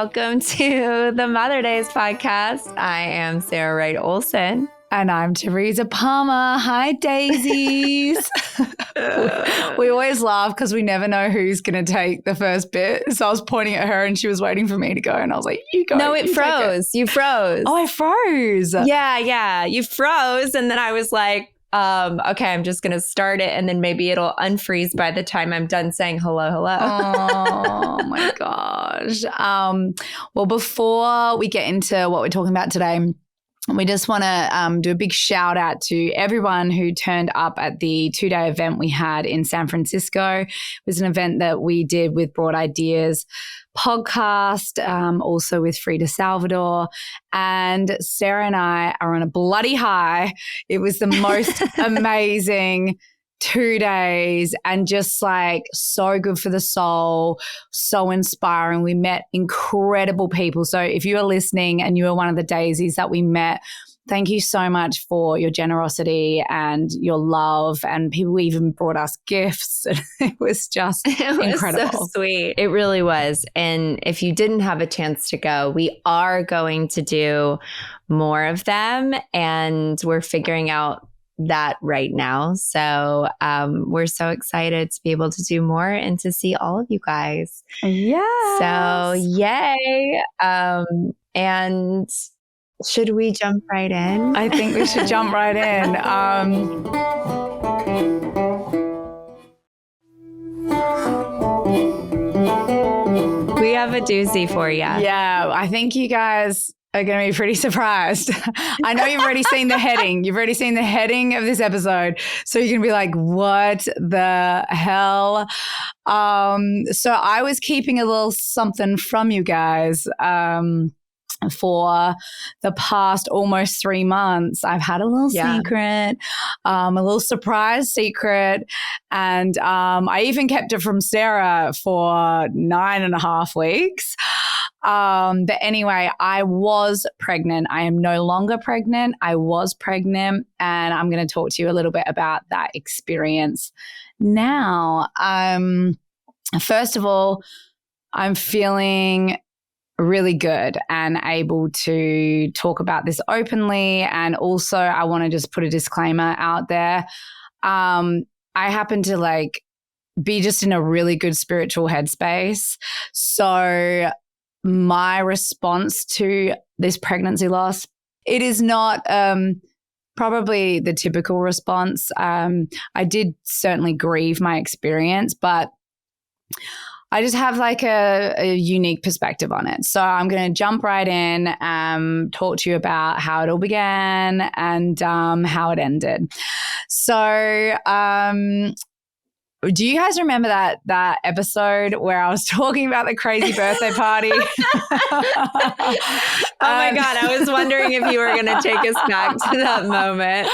welcome to the Mother Days podcast. I am Sarah Wright Olsen. And I'm Teresa Palmer. Hi, Dazeys. We always laugh because we never know who's going to take the first bit. So I was pointing at her and she was waiting for me to go. And I was like, you go. No, it froze. You froze. Oh, I froze. Yeah. You froze. And then I was like, okay, I'm just going to start it. And then maybe it'll unfreeze by the time I'm done saying hello. Oh, my gosh. Well, before we get into what we're talking about today, we just want to do a big shout out to everyone who turned up at the 2-day event we had in San Francisco. It was an event that we did with Broad Ideas podcast, also with Frida Salvador. And Sarah and I are on a bloody high. It was the most amazing 2 days and just like so good for the soul, so inspiring. We met incredible people. So if you are listening and you are one of the Dazeys that we met, thank you so much for your generosity and your love. And people even brought us gifts. It was just incredible. So sweet. It really was. And if you didn't have a chance to go, we are going to do more of them. And we're figuring out that right now. So we're so excited to be able to do more and to see all of you guys. Yeah. So yay. And should we jump right in? I think we should jump right in. We have a doozy for you. Yeah, I think you guys are going to be pretty surprised. I know you've already seen the heading. You've already seen the heading of this episode. So you're going to be like, what the hell? So I was keeping a little something from you guys. For the past almost 3 months, I've had a little secret, a little surprise secret. And I even kept it from Sarah for 9.5 weeks. But anyway, I was pregnant. I am no longer pregnant. I was pregnant. And I'm going to talk to you a little bit about that experience now. First of all, I'm feeling really good and able to talk about this openly. And also I want to just put a disclaimer out there. I happen to be just in a really good spiritual headspace. So my response to this pregnancy loss, it is not probably the typical response. I did certainly grieve my experience, but I just have a unique perspective on it. So I'm going to jump right in, talk to you about how it all began and how it ended. So do you guys remember that episode where I was talking about the crazy birthday party? Oh my God, I was wondering if you were going to take us back to that moment.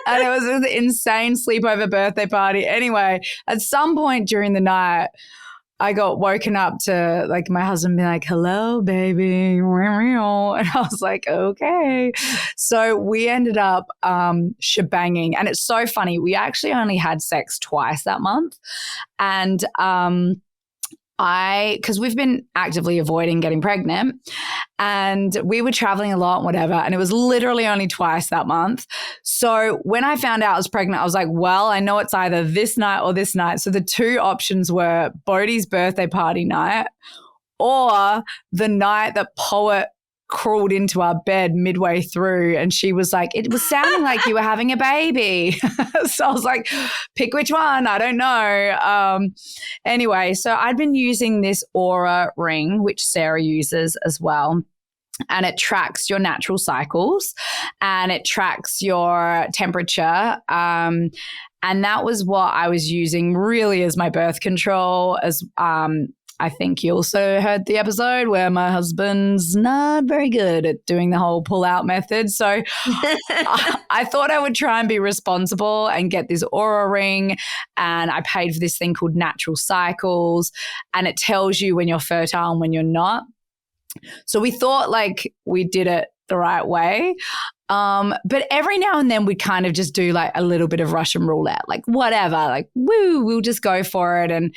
And it was an insane sleepover birthday party. Anyway, at some point during the night, I got woken up to my husband being like, hello, baby. And I was like, okay. So we ended up shebanging. And it's so funny. We actually only had sex twice that month. And because we've been actively avoiding getting pregnant and we were traveling a lot and whatever, and it was literally only twice that month. So when I found out I was pregnant, I was like, well, I know it's either this night or this night. So the two options were Bodhi's birthday party night or the night that Poet crawled into our bed midway through and she was like, it was sounding like you were having a baby. So I was like, pick which one. I don't know. Anyway, so I'd been using this Aura ring, which Sarah uses as well. And it tracks your natural cycles and it tracks your temperature. And that was what I was using really as my birth control. As I think you also heard the episode where my husband's not very good at doing the whole pull-out method. So I thought I would try and be responsible and get this Aura ring. And I paid for this thing called Natural Cycles. And it tells you when you're fertile and when you're not. So we thought we did it the right way. But every now and then we'd kind of just do a little bit of Russian roulette, whatever, we'll just go for it. And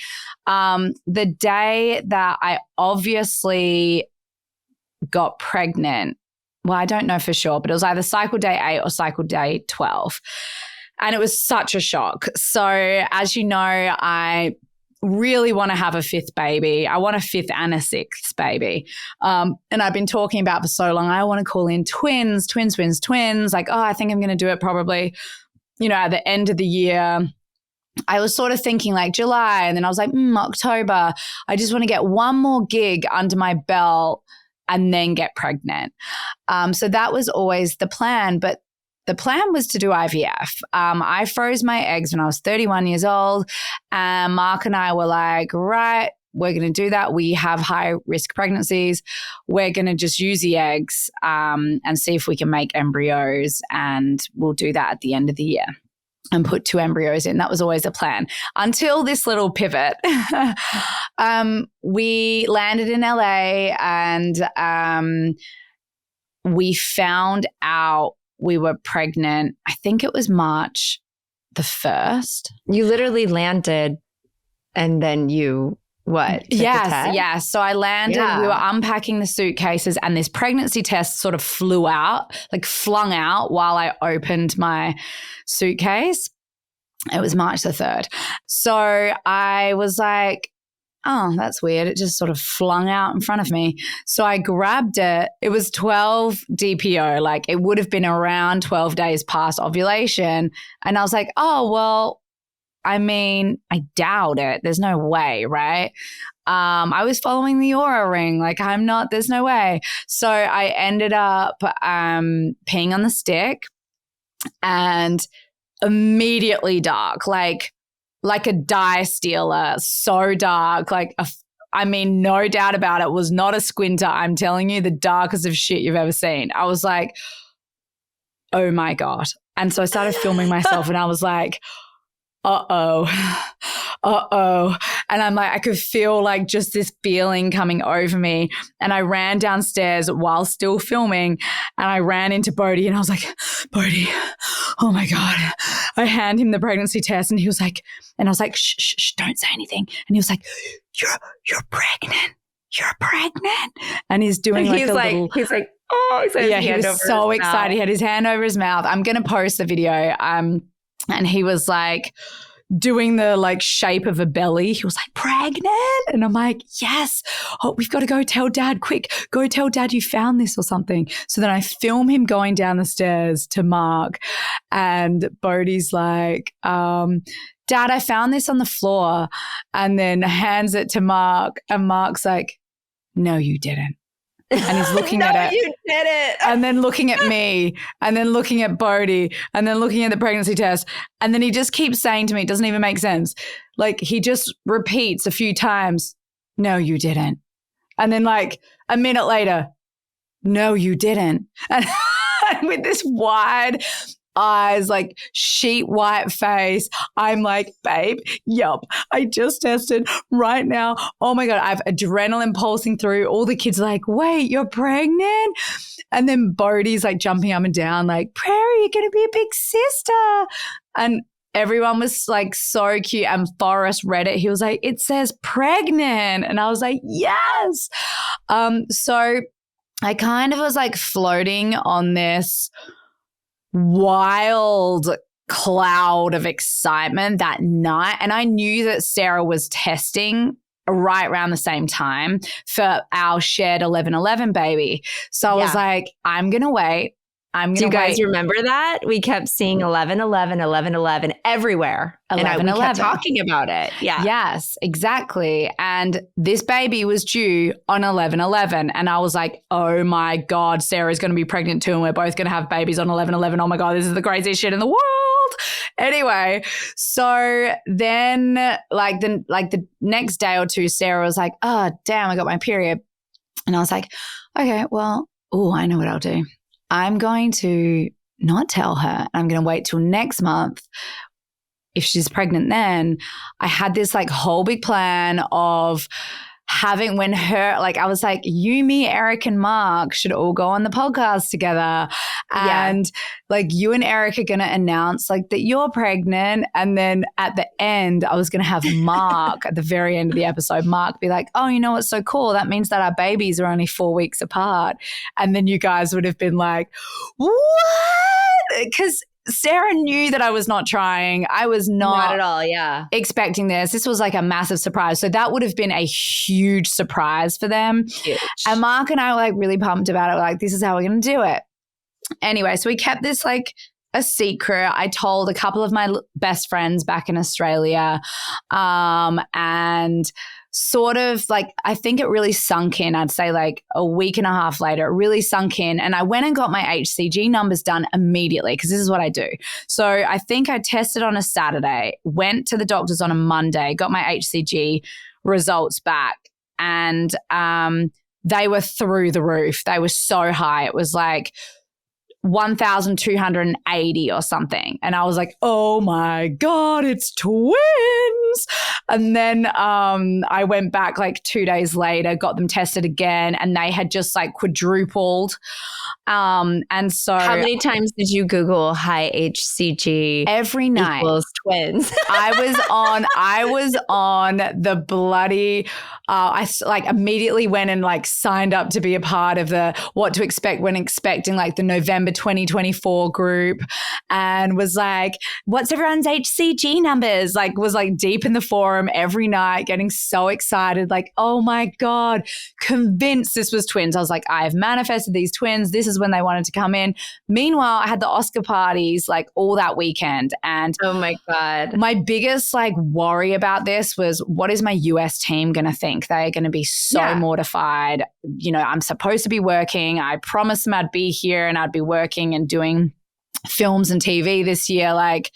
the day that I obviously got pregnant. Well, I don't know for sure, but it was either cycle day 8 or cycle day 12. And it was such a shock. So as you know, I really want to have a 5th baby. I want a 5th and a 6th baby. And I've been talking about for so long, I want to call in twins. Like, I think I'm going to do it probably, at the end of the year. I was sort of thinking like July, and then I was like, October. I just want to get one more gig under my belt and then get pregnant. So that was always the plan. But the plan was to do IVF. I froze my eggs when I was 31 years old. And Mark and I were like, right, we're going to do that. We have high risk pregnancies. We're going to just use the eggs and see if we can make embryos. And we'll do that at the end of the year and put 2 embryos in. That was always the plan until this little pivot. We landed in LA and we found out we were pregnant. I think it was March the 1st. You literally landed and then you what? Yes. So I landed, we were unpacking the suitcases and this pregnancy test sort of flung out while I opened my suitcase. It was March the 3rd. So I was like, oh, that's weird. It just sort of flung out in front of me. So I grabbed it. It was 12 DPO. Like it would have been around 12 days past ovulation. And I was like, oh, well, I mean, I doubt it. There's no way, right? I was following the Aura ring. Like there's no way. So I ended up peeing on the stick and immediately dark, like a dye stealer, so dark, no doubt about it, was not a squinter. I'm telling you, the darkest of shit you've ever seen. I was like, oh my God. And so I started filming myself and I was like, uh-oh. And I'm like, I could feel like just this feeling coming over me. And I ran downstairs while still filming and I ran into Bodhi and I was like, Bodhi, oh my God. I hand him the pregnancy test and he was like, and I was like, shh, don't say anything. And he was like, you're pregnant. You're pregnant. And he's doing he's like, oh, yeah, he was so excited. He had his hand over his mouth. I'm going to post the video. And he was like doing the shape of a belly. He was like, pregnant? And I'm like, yes. Oh, we've got to go tell Dad, quick. Go tell Dad you found this or something. So then I film him going down the stairs to Mark and Bodhi's like, Dad, I found this on the floor, and then hands it to Mark and Mark's like, no, you didn't. And he's looking at it. You did it. And then looking at me and then looking at Bodhi and then looking at the pregnancy test. And then he just keeps saying to me, it doesn't even make sense. Like he just repeats a few times, no, you didn't. And then a minute later, no, you didn't. And with this wide eyes, sheet white face, I'm like, babe, yup, I just tested right now. Oh my God, I have adrenaline pulsing through. All the kids are like, wait, you're pregnant? And then Bodhi's jumping up and down like, Prairie, you're going to be a big sister. And everyone was so cute. And Forrest read it. He was like, it says pregnant. And I was like, yes. So I kind of was floating on this wild cloud of excitement that night. And I knew that Sarah was testing right around the same time for our shared 11-11 baby. So I was like, I'm going to wait. Do you guys remember that? We kept seeing 11-11, 11-11 everywhere. 11-11. We kept talking about it. Yeah. Yes, exactly. And this baby was due on 11-11. And I was like, oh my God, Sarah's going to be pregnant too. And we're both going to have babies on 11-11. Oh my God, this is the craziest shit in the world. Anyway, so then the next day or two, Sarah was like, oh, damn, I got my period. And I was like, okay, well, I know what I'll do. I'm going to not tell her. I'm going to wait till next month. If she's pregnant then, I had this whole big plan of when I was like, you, me, Eric, and Mark should all go on the podcast together. And like you and Eric are going to announce like that you're pregnant. And then at the end, I was going to have Mark at the very end of the episode, Mark be like, oh, you know what's so cool? That means that our babies are only 4 weeks apart. And then you guys would have been like, what? Because Sarah knew that I was not trying. I was not at all. Yeah. expecting this. This was like a massive surprise. So that would have been a huge surprise for them. Huge. And Mark and I were like really pumped about it. We're like, this is how we're going to do it. Anyway, so we kept this like a secret. I told a couple of my best friends back in Australia. And sort of like, I think it really sunk in, I'd say like a week and a half later, it really sunk in. And I went and got my HCG numbers done immediately because this is what I do. So I think I tested on a Saturday, went to the doctors on a Monday, got my HCG results back, and they were through the roof. They were so high. It was like 1,280 or something. And I was like, oh my God, it's twins. And then I went back like 2 days later, got them tested again, and they had just like quadrupled. And so how many times did you Google high HCG every night equals twins? I was on the bloody, I like immediately went and like signed up to be a part of the what to expect when expecting like the November 2024 group, and was like, what's everyone's HCG numbers? Like was like deep in the forum every night, getting so excited. Like, oh my God, convinced this was twins. I was like, I've manifested these twins. This is when they wanted to come in. Meanwhile, I had the Oscar parties like all that weekend. And oh my God, my biggest like worry about this was, what is my US team going to think? They're going to be so mortified. You know, I'm supposed to be working. I promised them I'd be here and I'd be working and doing films and TV this year. Like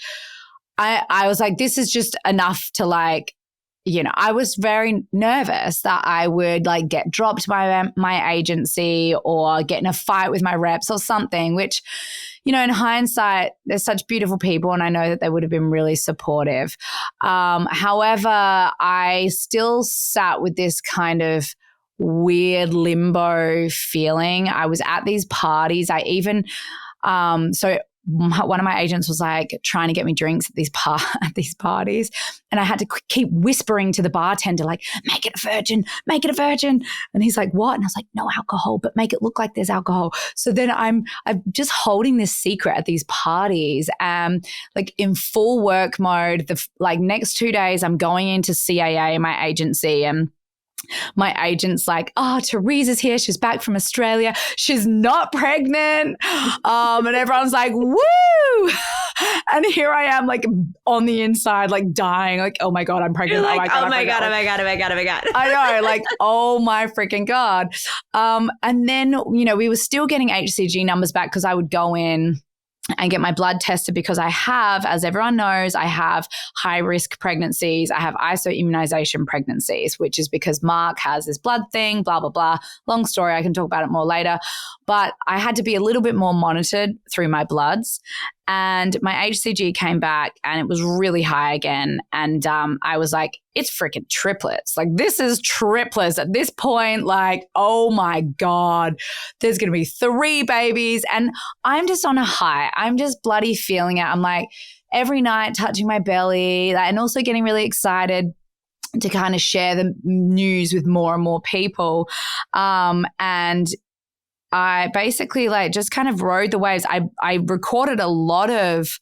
I was like, this is just enough to like, you know, I was very nervous that I would like get dropped by my agency or get in a fight with my reps or something, which, you know, in hindsight, they're such beautiful people and I know that they would have been really supportive. However, I still sat with this kind of weird limbo feeling. I was at these parties. I even, so one of my agents was like trying to get me drinks at these parties, and I had to keep whispering to the bartender, like, make it a virgin. And he's like, what? And I was like, no alcohol, but make it look like there's alcohol. So then I'm just holding this secret at these parties, like in full work mode. Like next 2 days, I'm going into CAA, my agency, and my agent's like, oh, Teresa's here. She's back from Australia. She's not pregnant. And everyone's like, woo. And here I am like on the inside, like dying, like, oh my God, I'm pregnant. You're like, oh my God. I know, like, oh my freaking God. And then, you know, we were still getting HCG numbers back because I would go in and get my blood tested because I have, as everyone knows, I have high risk pregnancies. I have isoimmunization pregnancies, which is because Mark has this blood thing, blah, blah, blah. Long story. I can talk about it more later. But I had to be a little bit more monitored through my bloods. And my HCG came back and it was really high again. And I was like, it's freaking triplets. Like, this is triplets at this point. Like, oh my God, there's going to be 3 babies. And I'm just on a high. I'm just bloody feeling it. I'm like every night touching my belly and also getting really excited to kind of share the news with more and more people. And I basically like just kind of rode the waves. I recorded a lot of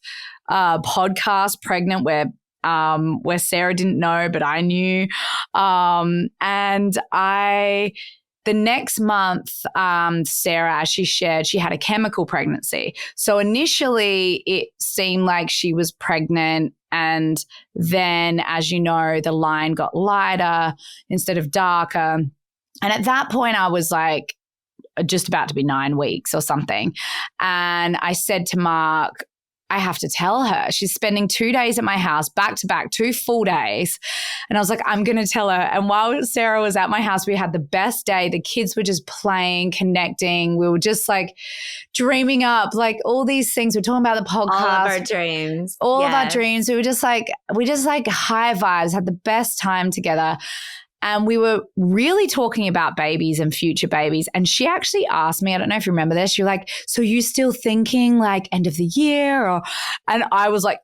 podcasts pregnant where Sarah didn't know, but I knew. And the next month, Sarah, as she shared, she had a chemical pregnancy. So initially it seemed like she was pregnant. And then, as you know, the line got lighter instead of darker. And at that point I was like, just about to be 9 weeks or something. And I said to Mark, I have to tell her. She's spending 2 days at my house, back to back, 2 full days. And I was like, I'm going to tell her. And while Sarah was at my house, we had the best day. The kids were just playing, connecting. We were just like dreaming up like all these things. We're talking about the podcast. All of our dreams. All of our dreams. We just like high vibes, had the best time together. And we were really talking about babies and future babies. And she actually asked me, I don't know if you remember this, you're like, so you still thinking like end of the year? And I was like,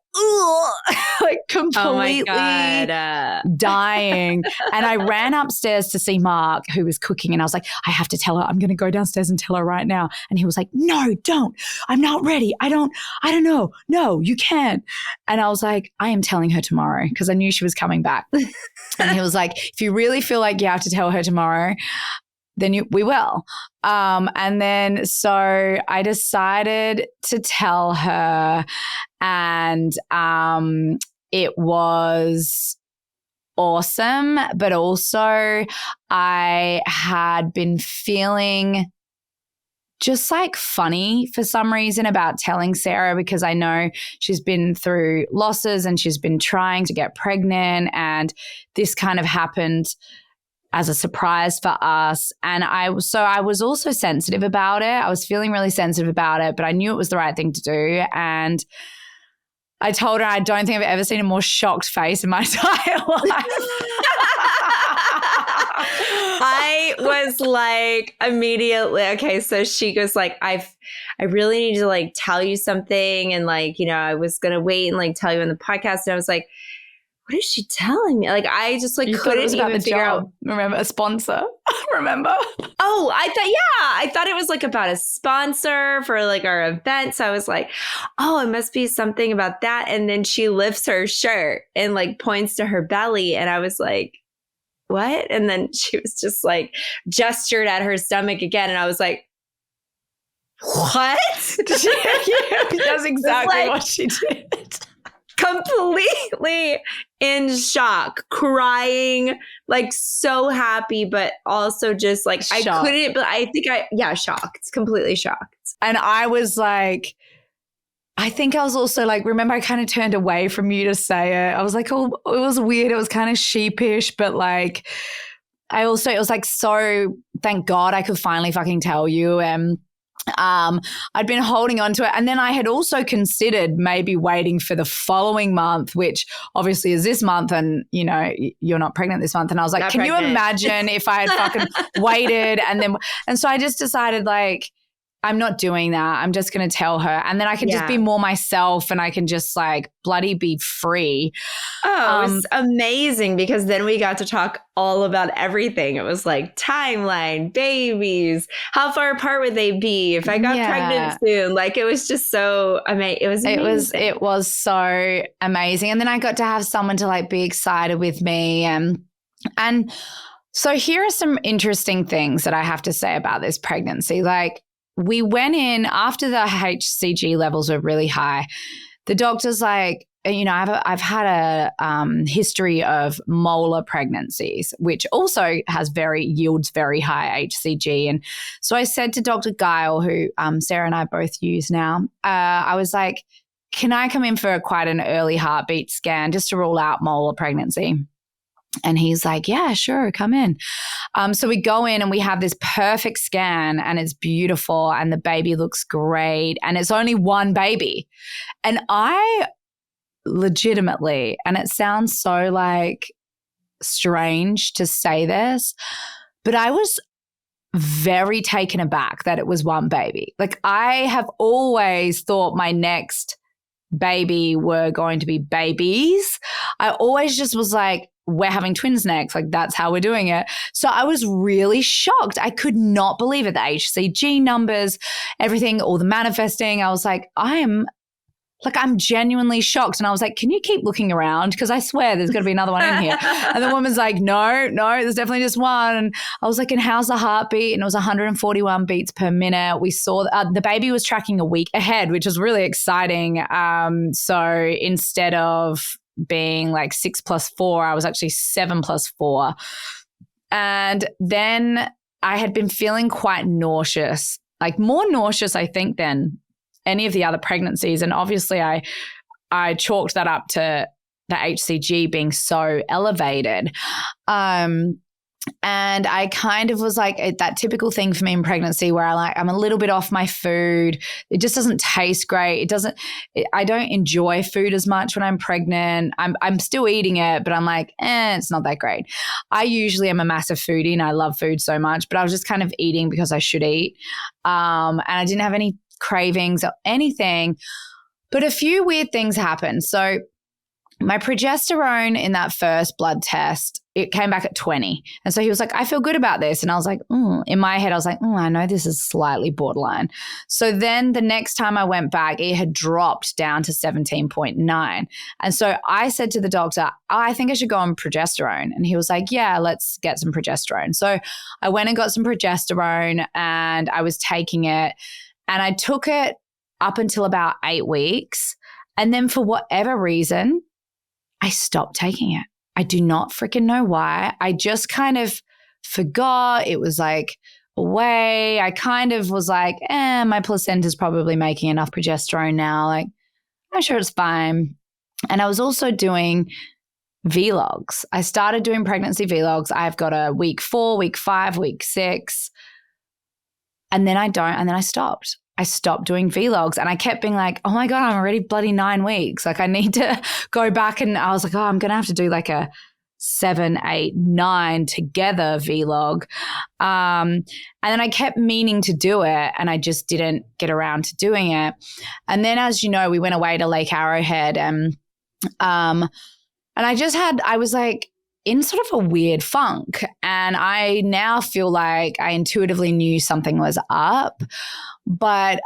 like completely dying. And I ran upstairs to see Mark, who was cooking. And I was like, I have to tell her. I'm going to go downstairs and tell her right now. And he was like, no, don't. I'm not ready. I don't know. No, you can't. And I was like, I am telling her tomorrow, because I knew she was coming back. And he was like, if you really feel like you have to tell her tomorrow, then we will. And then so I decided to tell her, and it was awesome. But also I had been feeling just like funny for some reason about telling Sarah, because I know she's been through losses and she's been trying to get pregnant, and this kind of happened as a surprise for us. And I was also sensitive about it. I was feeling really sensitive about it, but I knew it was the right thing to do. And I told her I don't think I've ever seen a more shocked face in my entire life. I was like immediately, okay, so she goes like, I really need to like tell you something. And like, you know, I was going to wait and like tell you on the podcast. And I was like, what is she telling me? Like, I just like couldn't even figure out. Remember, a sponsor? Remember? Oh, I thought it was like about a sponsor for like our event. So I was like, oh, it must be something about that. And then she lifts her shirt and like points to her belly. And I was like, what? And then she was just like gestured at her stomach again. And I was like, what? That's exactly like, what she did. Completely in shock, crying, like so happy, but also just like shocked. I couldn't, but I think shocked, completely shocked. And I was like, I think I was also like, remember I kind of turned away from you to say it. I was like, oh, it was weird. It was kind of sheepish, but like, it was like, so thank God I could finally fucking tell you. And I'd been holding on to it. And then I had also considered maybe waiting for the following month, which obviously is this month, and you know, you're not pregnant this month. And I was like, can you imagine if I had fucking waited? And so I just decided like, I'm not doing that. I'm just going to tell her. And then I can just be more myself, and I can just like bloody be free. Oh, it was amazing, because then we got to talk all about everything. It was like timeline, babies, how far apart would they be if I got pregnant soon? Like, it was just so amazing. It was amazing. It was so amazing. And then I got to have someone to like be excited with me. And so here are some interesting things that I have to say about this pregnancy. Like, we went in after the HCG levels were really high. The doctor's like, you know, I've had a history of molar pregnancies, which also yields very high HCG. And so I said to Dr. Guile, who Sarah and I both use now, I was like, can I come in for quite an early heartbeat scan just to rule out molar pregnancy? And he's like, yeah, sure, come in. So we go in and we have this perfect scan, and it's beautiful, and the baby looks great, and it's only one baby. And I legitimately, and it sounds so like strange to say this, but I was very taken aback that it was one baby. Like, I have always thought my next baby were going to be babies. I always just was like, we're having twins next. Like, that's how we're doing it. So I was really shocked. I could not believe it. The HCG numbers, everything, all the manifesting. I was like, I'm genuinely shocked. And I was like, can you keep looking around? Because I swear there's got to be another one in here. And the woman's like, no, there's definitely just one. And I was like, and how's the heartbeat? And it was 141 beats per minute. We saw the baby was tracking a week ahead, which was really exciting. So instead of being like 6+4, I was actually 7+4. And then I had been feeling quite nauseous, like more nauseous, I think, than any of the other pregnancies. And obviously I chalked that up to the HCG being so elevated. And I kind of was like that typical thing for me in pregnancy where I'm a little bit off my food. It just doesn't taste great. I don't enjoy food as much when I'm pregnant. I'm still eating it, but I'm like, it's not that great. I usually am a massive foodie and I love food so much, but I was just kind of eating because I should eat. And I didn't have any cravings or anything, but a few weird things happened. So my progesterone in that first blood test, it came back at 20. And so he was like, I feel good about this. And I was like, in my head, I was like, I know this is slightly borderline. So then the next time I went back, it had dropped down to 17.9. And so I said to the doctor, I think I should go on progesterone. And he was like, yeah, let's get some progesterone. So I went and got some progesterone and I was taking it, and I took it up until about 8 weeks. And then for whatever reason, I stopped taking it. I do not freaking know why. I just kind of forgot. It was like away. I kind of was like, my placenta's probably making enough progesterone now. Like, I'm sure it's fine. And I was also doing vlogs. I started doing pregnancy vlogs. I've got a week 4, week 5, week 6. And then I don't. And then I stopped. I stopped doing vlogs, and I kept being like, oh my God, I'm already bloody 9 weeks. Like, I need to go back. And I was like, I'm going to have to do like a 7, 8, 9 together vlog. And then I kept meaning to do it, and I just didn't get around to doing it. And then, as you know, we went away to Lake Arrowhead, and I was like in sort of a weird funk. And I now feel like I intuitively knew something was up. But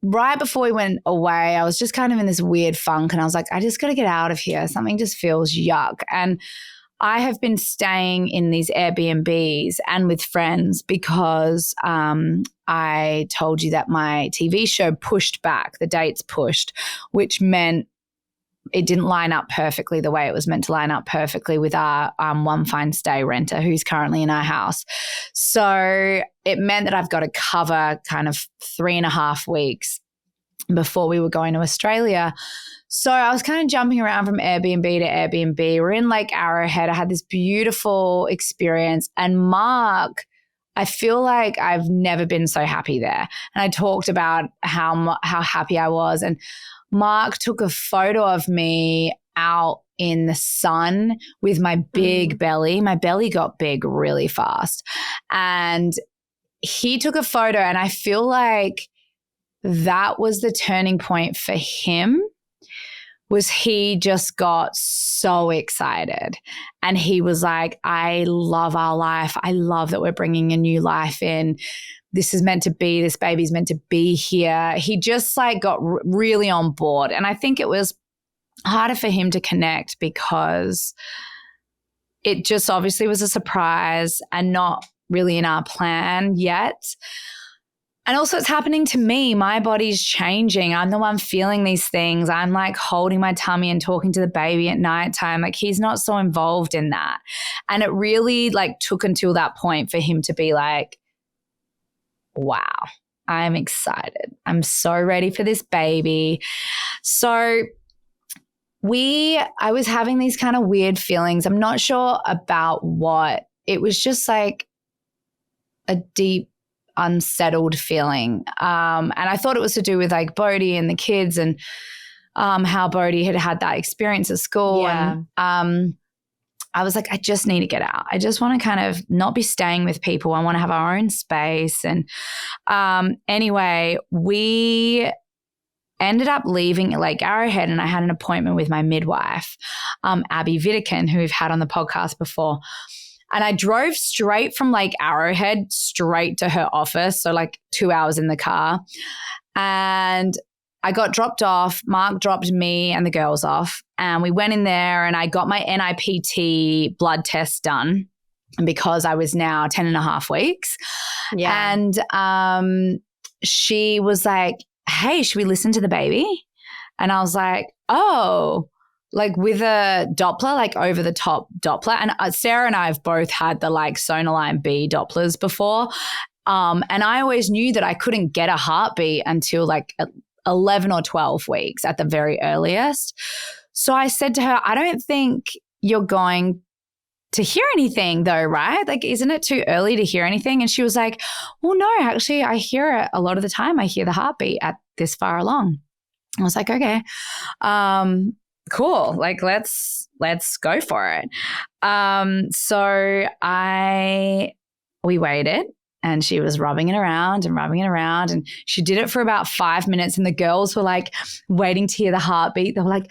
right before we went away, I was just kind of in this weird funk, and I was like, I just got to get out of here. Something just feels yuck. And I have been staying in these Airbnbs and with friends because I told you that my TV show pushed back, the dates pushed, which meant it didn't line up perfectly the way it was meant to line up perfectly with our One Fine Stay renter who's currently in our house. So it meant that I've got to cover kind of 3.5 weeks before we were going to Australia. So I was kind of jumping around from Airbnb to Airbnb. We're in Lake Arrowhead. I had this beautiful experience. And Mark, I feel like I've never been so happy there. And I talked about how happy I was. And Mark took a photo of me out in the sun with my big belly. My belly got big really fast. And he took a photo, and I feel like that was the turning point for him. Was he just got so excited, and he was like, I love our life. I love that we're bringing a new life in. This is meant to be, this baby's meant to be here. He just like got really on board. And I think it was harder for him to connect because it just obviously was a surprise and not really in our plan yet. And also it's happening to me. My body's changing. I'm the one feeling these things. I'm like holding my tummy and talking to the baby at nighttime. Like, he's not so involved in that. And it really like took until that point for him to be like, wow, I'm excited. I'm so ready for this baby. So I was having these kind of weird feelings. I'm not sure about what. It was just like a deep, unsettled feeling. And I thought it was to do with like Bodhi and the kids and how Bodhi had that experience at school. Yeah. And I was like, I just need to get out. I just want to kind of not be staying with people. I want to have our own space. And anyway, we ended up leaving Lake Arrowhead, and I had an appointment with my midwife, Abby Vidican, who we've had on the podcast before. And I drove straight from Lake Arrowhead straight to her office, so like 2 hours in the car. And I got dropped off. Mark dropped me and the girls off. And we went in there, and I got my NIPT blood test done because I was now 10.5 weeks. Yeah. And she was like, hey, should we listen to the baby? And I was like, oh, like with a Doppler, like over the top Doppler. And Sarah and I have both had the like Sonoline B Dopplers before. And I always knew that I couldn't get a heartbeat until like 11 or 12 weeks at the very earliest. So I said to her, I don't think you're going to hear anything though, right? Like, isn't it too early to hear anything? And she was like, well, no, actually, I hear it a lot of the time. I hear the heartbeat at this far along. I was like, okay, cool. Like, let's go for it. So we waited. And she was rubbing it around. And she did it for about 5 minutes. And the girls were like waiting to hear the heartbeat. They were like,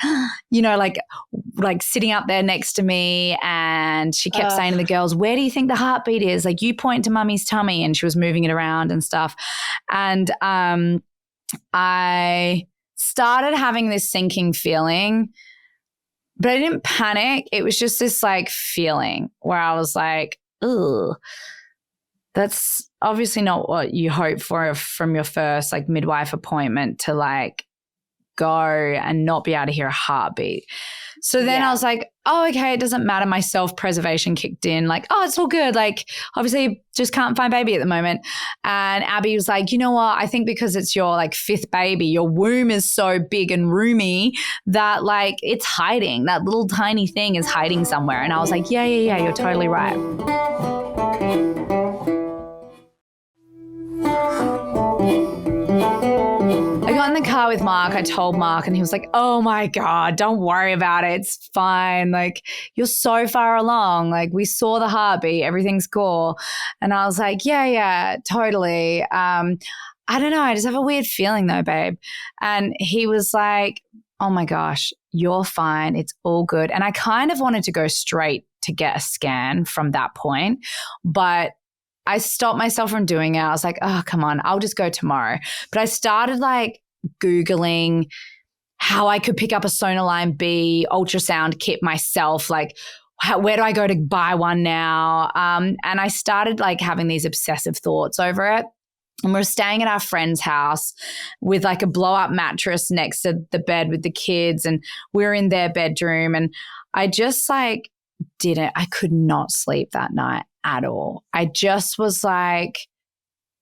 you know, like sitting up there next to me. And she kept saying to the girls, where do you think the heartbeat is? Like, you point to mummy's tummy. And she was moving it around and stuff. And I started having this sinking feeling, but I didn't panic. It was just this like feeling where I was like, ugh. That's obviously not what you hope for from your first like midwife appointment, to like go and not be able to hear a heartbeat. So then I was like, oh, okay, it doesn't matter. My self-preservation kicked in, like, oh, it's all good. Like, obviously just can't find baby at the moment. And Abby was like, you know what? I think because it's your like 5th baby, your womb is so big and roomy that like it's hiding. That little tiny thing is hiding somewhere. And I was like, yeah, you're totally right. I got in the car with Mark. I told Mark and he was like, oh my God, don't worry about it. It's fine. Like, you're so far along. Like, we saw the heartbeat. Everything's cool. And I was like, yeah, totally. I don't know. I just have a weird feeling though, babe. And he was like, oh my gosh, you're fine. It's all good. And I kind of wanted to go straight to get a scan from that point, but I stopped myself from doing it. I was like, oh, come on, I'll just go tomorrow. But I started like Googling how I could pick up a Sonoline B ultrasound kit myself. Like, where do I go to buy one now? And I started like having these obsessive thoughts over it. And we were staying at our friend's house with like a blow up mattress next to the bed with the kids. And we were in their bedroom. And I just like I could not sleep that night at all. I just was like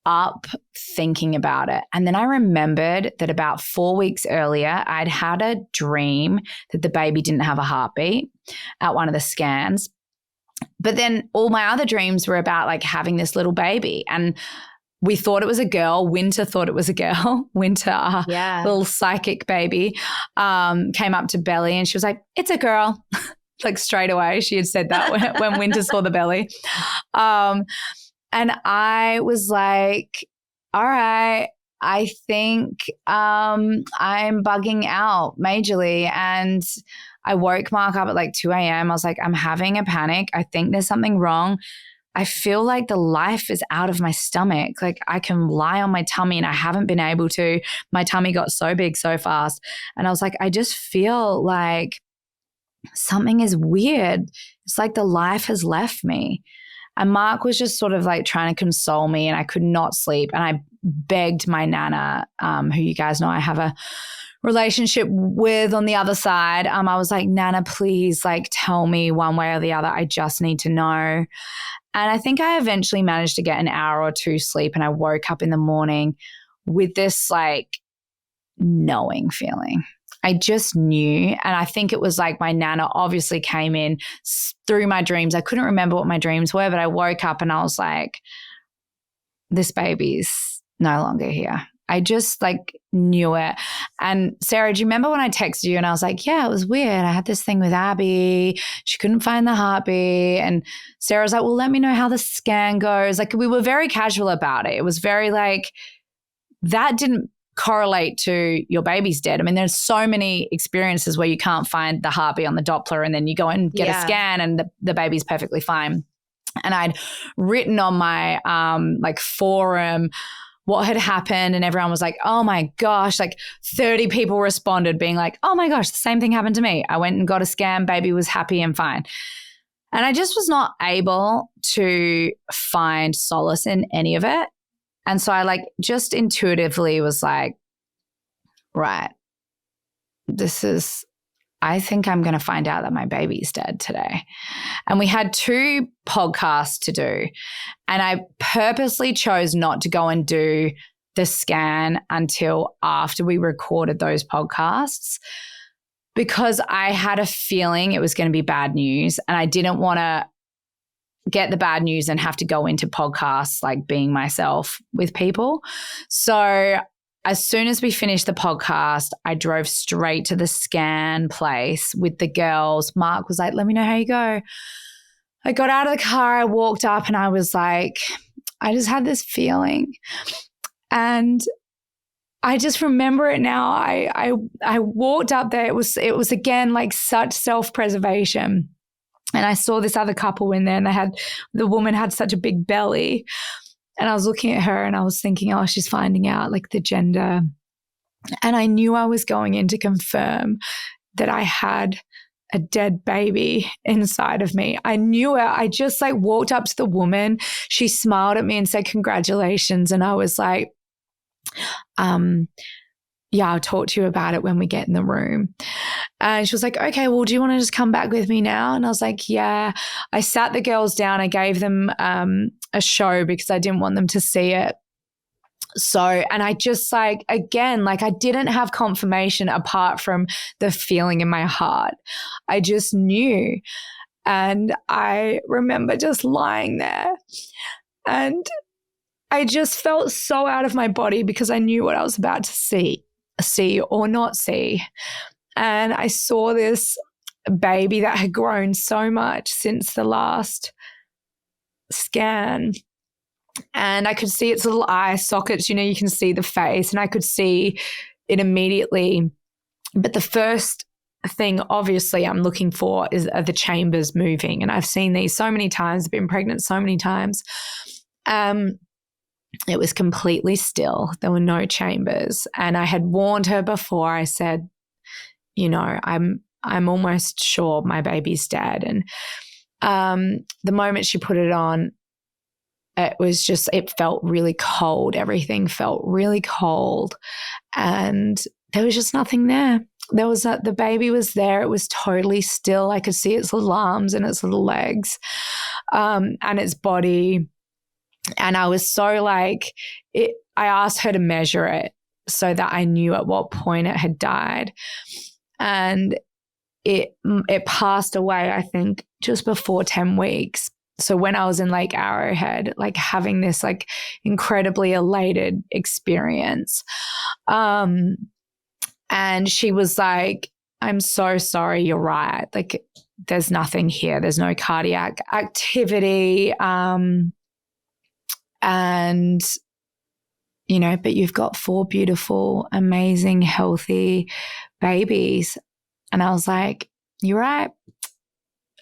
up thinking about it. And then I remembered that about 4 weeks earlier, I'd had a dream that the baby didn't have a heartbeat at one of the scans. But then all my other dreams were about like having this little baby. And we thought it was a girl. Winter thought it was a girl. Winter, our little psychic baby, came up to Belly and she was like, it's a girl. Like straight away, she had said that when Winter saw the belly. And I was like, all right, I think I'm bugging out majorly. And I woke Mark up at like 2 a.m. I was like, I'm having a panic. I think there's something wrong. I feel like the life is out of my stomach. Like, I can lie on my tummy and I haven't been able to. My tummy got so big so fast. And I was like, I just feel like something is weird. It's like the life has left me. And Mark was just sort of like trying to console me, and I could not sleep. And I begged my nana, who you guys know I have a relationship with on the other side. I was like, Nana, please, like, tell me one way or the other. I just need to know. And I think I eventually managed to get an hour or 2 sleep, and I woke up in the morning with this like knowing feeling. I just knew. And I think it was like my nana obviously came in through my dreams. I couldn't remember what my dreams were, but I woke up and I was like, this baby's no longer here. I just like knew it. And Sarah, do you remember when I texted you and I was like, yeah, it was weird. I had this thing with Abby. She couldn't find the heartbeat. And Sarah was like, well, let me know how the scan goes. Like, we were very casual about it. It was very like, that didn't correlate to your baby's dead. I mean, there's so many experiences where you can't find the heartbeat on the Doppler and then you go and get a scan and the baby's perfectly fine. And I'd written on my like forum what had happened, and everyone was like, oh my gosh, like 30 people responded being like, oh my gosh, the same thing happened to me. I went and got a scan, baby was happy and fine. And I just was not able to find solace in any of it. And so I like just intuitively was like, right, I think I'm going to find out that my baby's dead today. And we had 2 podcasts to do. And I purposely chose not to go and do the scan until after we recorded those podcasts, because I had a feeling it was going to be bad news and I didn't want to get the bad news and have to go into podcasts, like being myself with people. So as soon as we finished the podcast, I drove straight to the scan place with the girls. Mark was like, let me know how you go. I got out of the car, I walked up and I was like, I just had this feeling. And I just remember it now. I walked up there. It was again like such self-preservation. And I saw this other couple in there and the woman had such a big belly. And I was looking at her and I was thinking, oh, she's finding out like the gender. And I knew I was going in to confirm that I had a dead baby inside of me. I knew it. I just like walked up to the woman. She smiled at me and said, congratulations. And I was like, yeah, I'll talk to you about it when we get in the room. And she was like, okay, well, do you want to just come back with me now? And I was like, yeah. I sat the girls down. I gave them a show because I didn't want them to see it. So, and I just like, again, like I didn't have confirmation apart from the feeling in my heart. I just knew. And I remember just lying there and I just felt so out of my body because I knew what I was about to see or not see. And I saw this baby that had grown so much since the last scan. And I could see its little eye sockets, you know, you can see the face and I could see it immediately. But the first thing, obviously, I'm looking for are the chambers moving. And I've seen these so many times, I've been pregnant so many times. It was completely still. There were no chambers. And I had warned her before. I said, you know, I'm almost sure my baby's dead. And the moment she put it on, it felt really cold. Everything felt really cold. And there was just nothing there. The baby was there. It was totally still. I could see its little arms and its little legs and its body. And I was so like, I asked her to measure it so that I knew at what point it had died. And it passed away, I think, just before 10 weeks. So when I was in Lake Arrowhead, like having this like incredibly elated experience. And she was like, I'm so sorry, you're right. Like there's nothing here. There's no cardiac activity. And, you know, but you've got 4 beautiful, amazing, healthy babies. And I was like, you're right.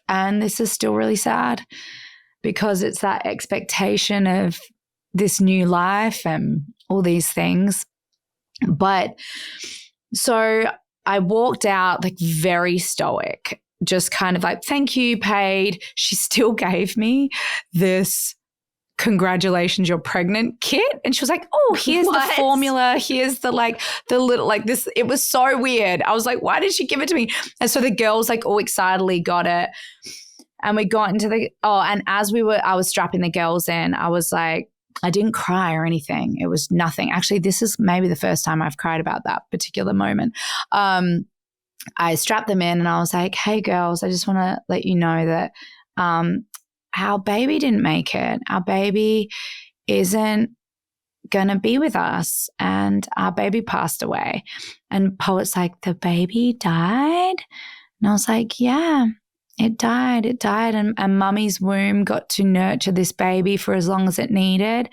And this is still really sad because it's that expectation of this new life and all these things. But so I walked out like very stoic, just kind of like, thank you, paid. She still gave me this congratulations, you're pregnant kit. And she was like, oh, here's the formula. Here's the little, like this. It was so weird. I was like, why did she give it to me? And so the girls like all excitedly got it. And we got into and as I was strapping the girls in, I was like, I didn't cry or anything. It was nothing. Actually, this is maybe the first time I've cried about that particular moment. I strapped them in and I was like, hey girls, I just want to let you know that, our baby didn't make it. Our baby isn't going to be with us and our baby passed away. And Poet's like, the baby died? And I was like, yeah, it died. It died. And mummy's womb got to nurture this baby for as long as it needed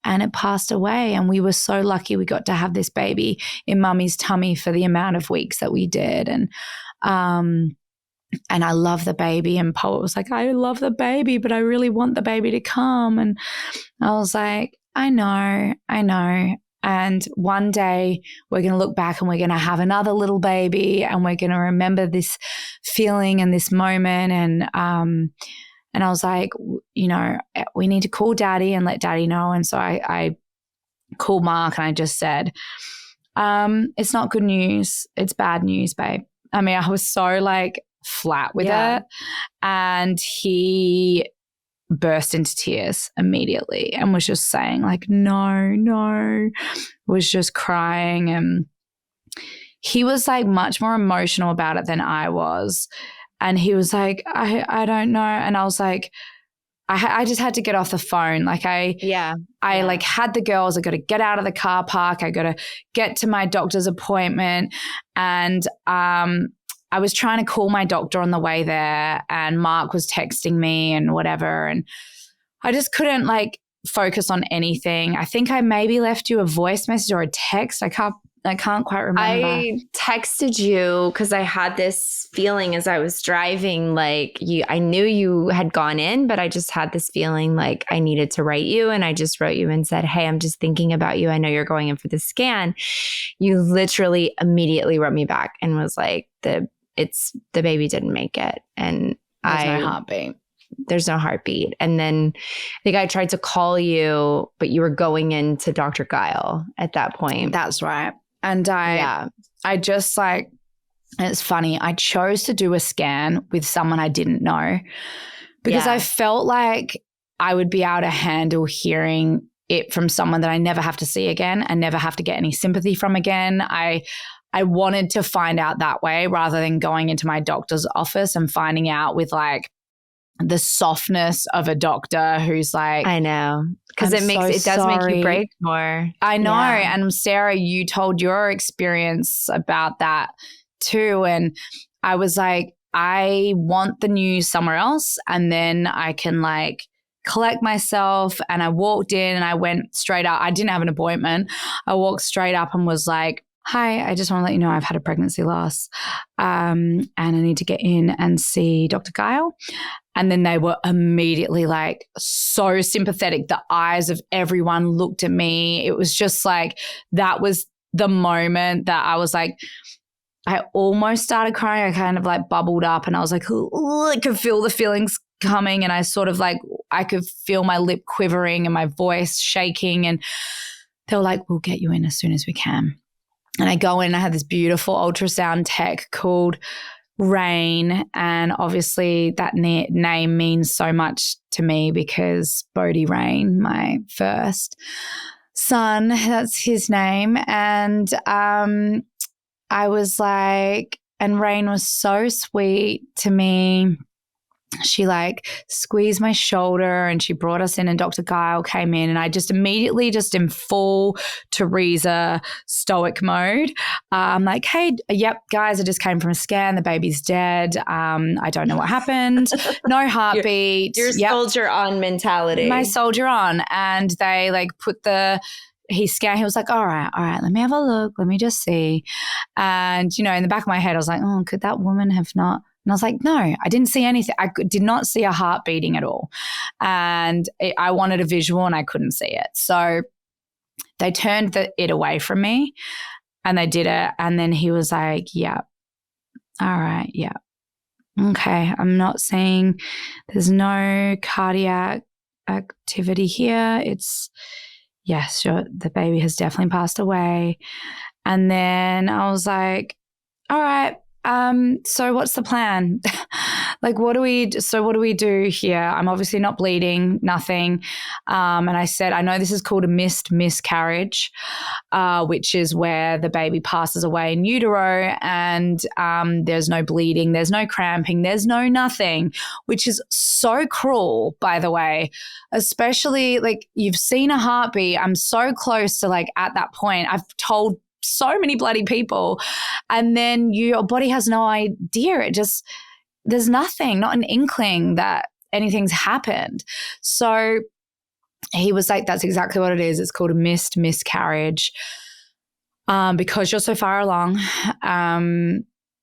and it passed away. And we were so lucky we got to have this baby in mummy's tummy for the amount of weeks that we did. And I love the baby. And Poet was like, I love the baby, but I really want the baby to come. And I was like, I know. And one day we're going to look back and we're going to have another little baby and we're going to remember this feeling and this moment. And I was like, you know, we need to call Daddy and let Daddy know. And so I called Mark and I just said, it's not good news. It's bad news, babe. I mean, I was so like flat with it. And he burst into tears immediately and was just saying like, no, was just crying. And he was like much more emotional about it than I was. And he was like, I don't know. And I was like, I just had to get off the phone. Like I like had the girls, I got to get out of the car park. I got to get to my doctor's appointment. And I was trying to call my doctor on the way there, and Mark was texting me and whatever. And I just couldn't like focus on anything. I think I maybe left you a voice message or a text. I can't quite remember. I texted you because I had this feeling as I was driving, like I knew you had gone in, but I just had this feeling like I needed to write you. And I just wrote you and said, hey, I'm just thinking about you. I know you're going in for the scan. You literally immediately wrote me back and was like, the baby didn't make it. And there's no heartbeat. There's no heartbeat. And then I think I tried to call you, but you were going into Dr. Guile at that point. That's right. And I just like, it's funny, I chose to do a scan with someone I didn't know because I felt like I would be able to handle hearing it from someone that I never have to see again and never have to get any sympathy from again. I wanted to find out that way rather than going into my doctor's office and finding out with like the softness of a doctor who's like, I know, because it does make you break more. I know. Yeah. And Sarah, you told your experience about that too. And I was like, I want the news somewhere else. And then I can like collect myself. And I walked in and I went straight up. I didn't have an appointment. I walked straight up and was like, hi, I just want to let you know I've had a pregnancy loss and I need to get in and see Dr. Guile. And then they were immediately like so sympathetic. The eyes of everyone looked at me. It was just like that was the moment that I was like, I almost started crying. I kind of like bubbled up and I was like, I could feel the feelings coming. And I sort of like, I could feel my lip quivering and my voice shaking. And they were like, we'll get you in as soon as we can. And I go in, I had this beautiful ultrasound tech called Rain. And obviously that name means so much to me because Bodhi Rain, my first son, that's his name. And I was like, and Rain was so sweet to me. She like squeezed my shoulder and she brought us in and Dr. Guile came in and I just immediately just in full Teresa stoic mode. I'm like, hey, yep, guys, I just came from a scan. The baby's dead. I don't know what happened. No heartbeat. Your soldier on mentality. My soldier on. And they like put he scanned, he was like, all right, let me have a look. Let me just see. And, you know, in the back of my head, I was like, oh, could that woman have not? And I was like, no, I didn't see anything. I did not see a heart beating at all. And I wanted a visual and I couldn't see it. So they turned it away from me and they did it. And then he was like, yeah, all right, yeah. Okay, I'm not seeing, there's no cardiac activity here. Yes, sure, the baby has definitely passed away. And then I was like, all right, so what's the plan? Like, what do we do here? I'm obviously not bleeding, nothing. And I said, I know this is called a missed miscarriage, which is where the baby passes away in utero and there's no bleeding, there's no cramping, there's no nothing, which is so cruel, by the way, especially like you've seen a heartbeat. I'm so close to like at that point, I've told so many bloody people. And then your body has no idea. There's nothing, not an inkling that anything's happened. So he was like, that's exactly what it is. It's called a missed miscarriage. Because you're so far along,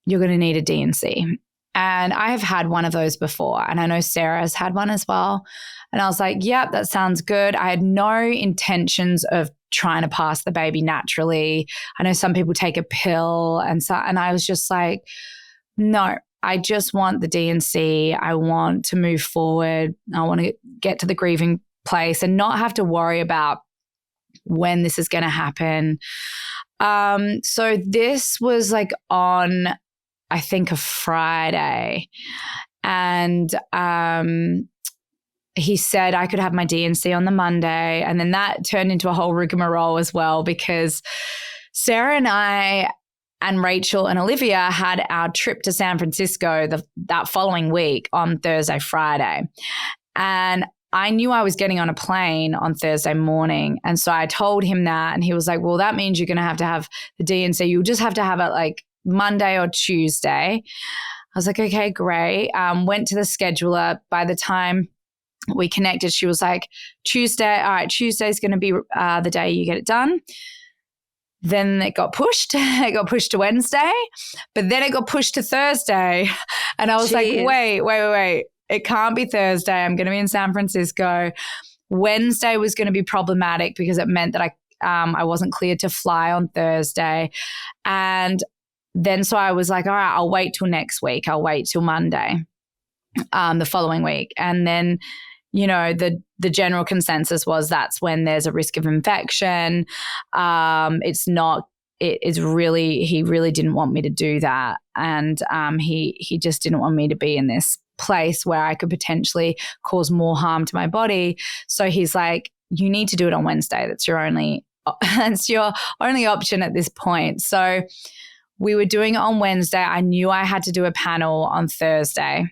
you're going to need a D&C. And I have had one of those before. And I know Sarah's had one as well. And I was like, yep, that sounds good. I had no intentions of trying to pass the baby naturally. I know some people take a pill and I was just like, no, I just want the D&C. I want to move forward. I want to get to the grieving place and not have to worry about when this is going to happen. So this was like on, I think, a Friday. And he said I could have my D&C on the Monday. And then that turned into a whole rigmarole as well because Sarah and I and Rachel and Olivia had our trip to San Francisco that following week on Thursday, Friday. And I knew I was getting on a plane on Thursday morning. And so I told him that, and he was like, well, that means you're going to have the D&C. You'll just have to have it like Monday or Tuesday. I was like, okay, great. Went to the scheduler. By the time we connected, she was like, Tuesday. All right, Tuesday's going to be the day you get it done. Then it got pushed. It got pushed to Wednesday, but then it got pushed to Thursday. And I was like, wait. It can't be Thursday. I'm going to be in San Francisco. Wednesday was going to be problematic because it meant that I wasn't cleared to fly on Thursday. And then so I was like, all right, I'll wait till next week. I'll wait till Monday, the following week. And then, you know, the general consensus was that's when there's a risk of infection. He really didn't want me to do that. And he just didn't want me to be in this place where I could potentially cause more harm to my body. So he's like, you need to do it on Wednesday. That's your only option at this point. So we were doing it on Wednesday. I knew I had to do a panel on Thursday.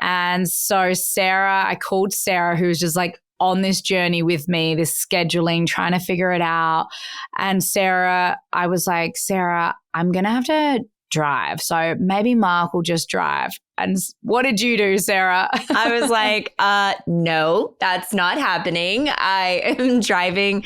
And so I called Sarah, who was just like on this journey with me, this scheduling, trying to figure it out. And I was like, Sarah, I'm going to have to drive. So maybe Mark will just drive. And what did you do, Sarah? I was like, no, that's not happening. I am driving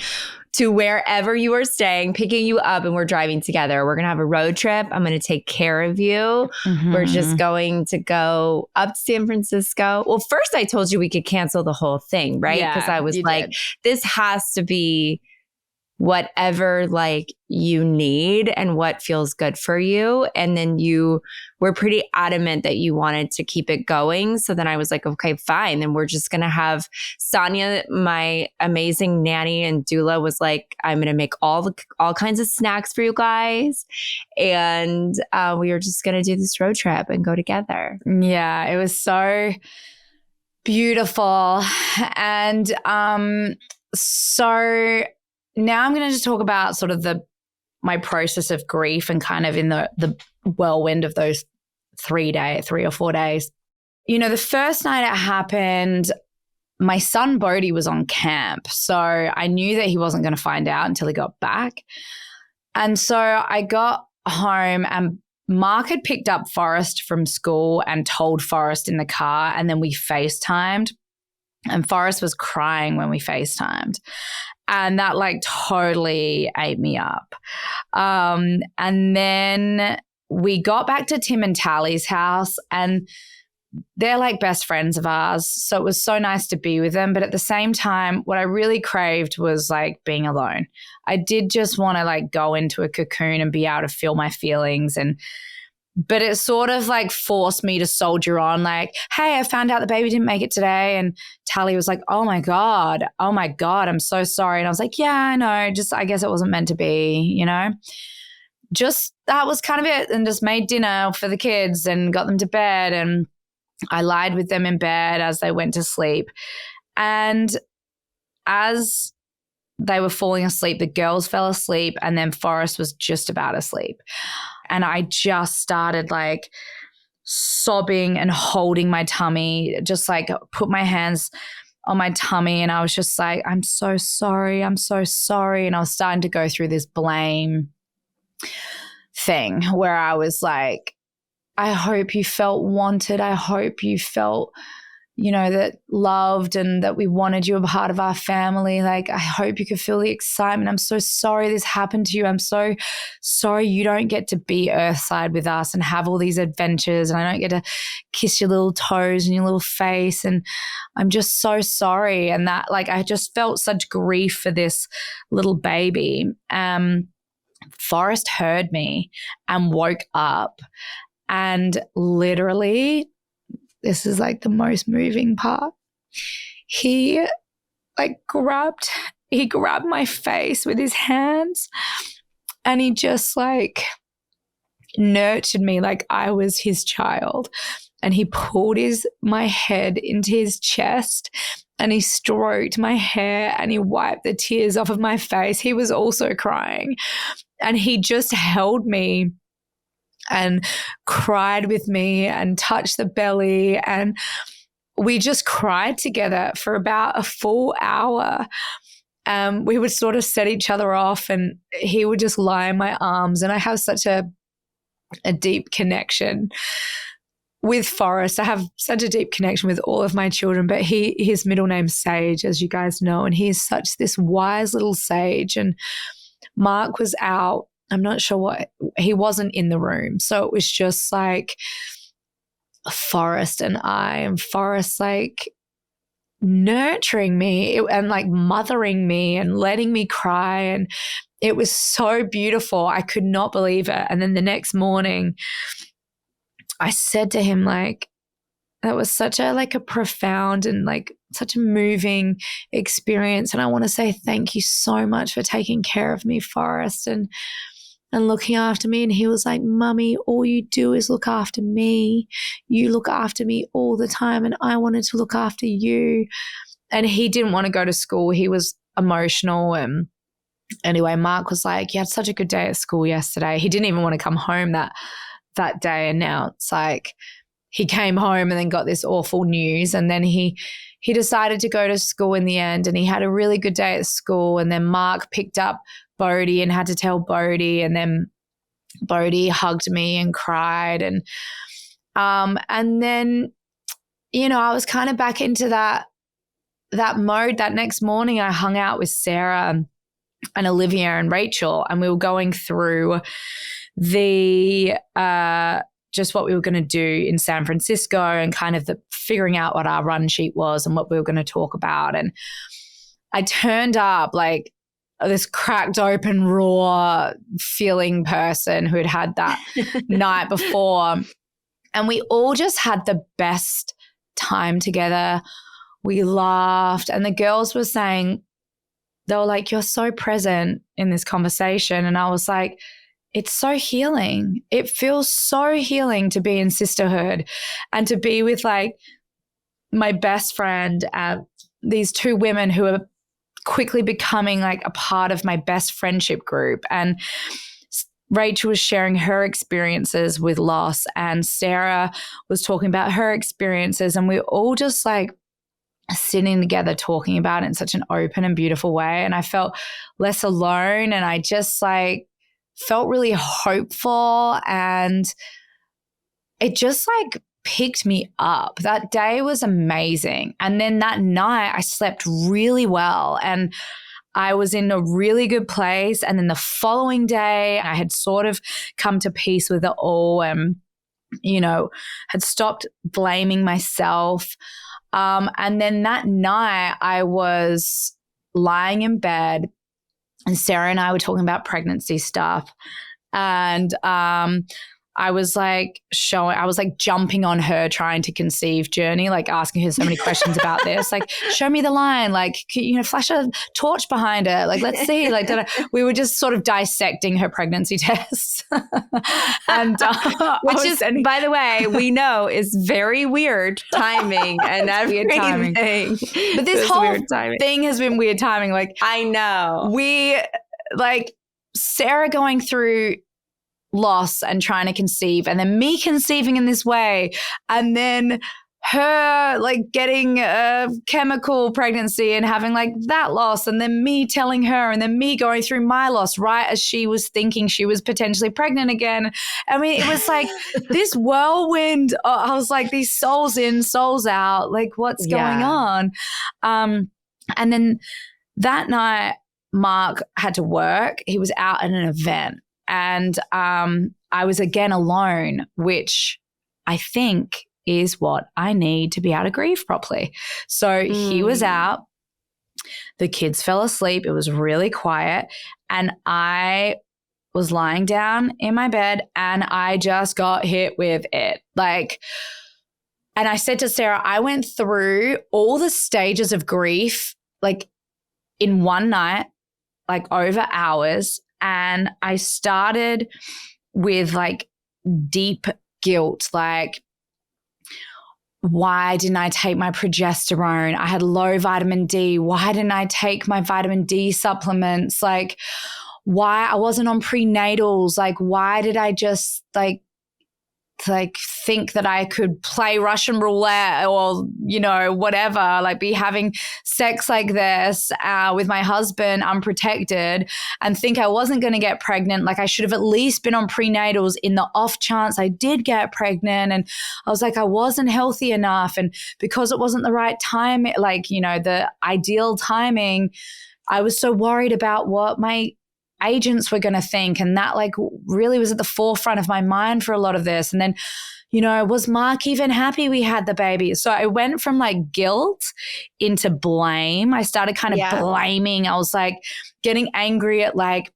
to wherever you are staying, picking you up, and we're driving together. We're going to have a road trip. I'm going to take care of you. Mm-hmm. We're just going to go up to San Francisco. Well, first I told you we could cancel the whole thing, right? Because I was like, this has to be whatever like you need and what feels good for you. And then you were pretty adamant that you wanted to keep it going. So then I was like, okay, fine. Then we're just going to have Sonia, my amazing nanny and doula, was like, I'm going to make all kinds of snacks for you guys. And we were just going to do this road trip and go together. Yeah, it was so beautiful. And so now I'm going to just talk about sort of my process of grief and kind of in the whirlwind of those 3 or 4 days. You know, the first night it happened, my son Bodhi was on camp. So I knew that he wasn't going to find out until he got back. And so I got home and Mark had picked up Forrest from school and told Forrest in the car, and then we FaceTimed. And Forrest was crying when we FaceTimed. And that like totally ate me up. And then we got back to Tim and Tally's house, and they're like best friends of ours. So it was so nice to be with them. But at the same time, what I really craved was like being alone. I did just want to like go into a cocoon and be able to feel my feelings. But it sort of like forced me to soldier on, like, hey, I found out the baby didn't make it today. And Tally was like, oh my God, I'm so sorry. And I was like, yeah, I know. Just, I guess it wasn't meant to be, you know? Just that was kind of it. And just made dinner for the kids and got them to bed. And I lied with them in bed as they went to sleep. And as they were falling asleep, the girls fell asleep, and then Forrest was just about asleep. And I just started like sobbing and holding my tummy, just like put my hands on my tummy. And I was just like, I'm so sorry. I'm so sorry. And I was starting to go through this blame thing where I was like, I hope you felt wanted. I hope you felt, you know, that loved and that we wanted you a part of our family. Like, I hope you could feel the excitement. I'm so sorry this happened to you. I'm so sorry you don't get to be Earthside with us and have all these adventures, and I don't get to kiss your little toes and your little face. And I'm just so sorry. And that, like, I just felt such grief for this little baby. Forrest heard me and woke up, and literally, this is like the most moving part. He grabbed my face with his hands, and he just like nurtured me like I was his child. And he pulled my head into his chest, and he stroked my hair, and he wiped the tears off of my face. He was also crying, and he just held me and cried with me and touched the belly. And we just cried together for about a full hour. We would sort of set each other off and he would just lie in my arms. And I have such a deep connection with Forrest. I have such a deep connection with all of my children, but his middle name's Sage, as you guys know, and he's such this wise little sage. And Mark was out. I'm not sure what, he wasn't in the room. So it was just like Forrest and Forrest like nurturing me and like mothering me and letting me cry. And it was so beautiful. I could not believe it. And then the next morning I said to him, like, that was such a like a profound and like such a moving experience. And I want to say thank you so much for taking care of me, Forrest, and looking after me. And he was like, Mummy, all you do is look after me. You look after me all the time. And I wanted to look after you. And he didn't want to go to school. He was emotional. And anyway, Mark was like, you had such a good day at school yesterday. He didn't even want to come home that day. And now it's like he came home and then got this awful news. And then he decided to go to school in the end. And he had a really good day at school. And then Mark picked up Bodhi and had to tell Bodhi, and then Bodhi hugged me and cried. And then, you know, I was kind of back into that mode. That next morning I hung out with Sarah and Olivia and Rachel, and we were going through the just what we were going to do in San Francisco and kind of figuring out what our run sheet was and what we were going to talk about. And I turned up like this cracked open, raw feeling person who had that night before. And we all just had the best time together. We laughed, and the girls were saying, they were like, you're so present in this conversation. And I was like, it's so healing. It feels so healing to be in sisterhood and to be with like my best friend and these two women who are quickly becoming like a part of my best friendship group. And Rachel was sharing her experiences with loss, and Sarah was talking about her experiences, and we were all just like sitting together talking about it in such an open and beautiful way. And I felt less alone, and I just like felt really hopeful, and it just like picked me up. That day was amazing. And then that night I slept really well and I was in a really good place. And then the following day I had sort of come to peace with it all and, you know, had stopped blaming myself. And then that night I was lying in bed and Sarah and I were talking about pregnancy stuff. And I was like jumping on her trying to conceive journey, like asking her so many questions about this, like show me the line, like, you know, flash a torch behind it, like let's see, like we were just sort of dissecting her pregnancy tests. And which is, by the way, we know is very weird timing and everything. Weird timing. But this whole thing has been weird timing. Like I know. We like Sarah going through loss and trying to conceive, and then me conceiving in this way, and then her like getting a chemical pregnancy and having like that loss, and then me telling her, and then me going through my loss right as she was thinking she was potentially pregnant again. I mean, it was like this whirlwind. I was like, these souls in, souls out, like what's going on? And then that night Mark had to work. He was out at an event. And I was again alone, which I think is what I need to be able to grieve properly. So he was out. The kids fell asleep. It was really quiet. And I was lying down in my bed and I just got hit with it. Like, and I said to Sarah, I went through all the stages of grief, like in one night, like over hours. And I started with like deep guilt, like, why didn't I take my progesterone? I had low vitamin D. Why didn't I take my vitamin D supplements? Like, why I wasn't on prenatals? Like, why did I just like like think that I could play Russian roulette or, you know, whatever, like be having sex like this with my husband unprotected and think I wasn't going to get pregnant. Like I should have at least been on prenatals in the off chance I did get pregnant. And I was like, I wasn't healthy enough. And because it wasn't the right time, like, you know, the ideal timing, I was so worried about what my agents were going to think. And that like really was at the forefront of my mind for a lot of this. And then, you know, was Mark even happy we had the baby? So I went from like guilt into blame. I started kind of blaming. I was like getting angry at like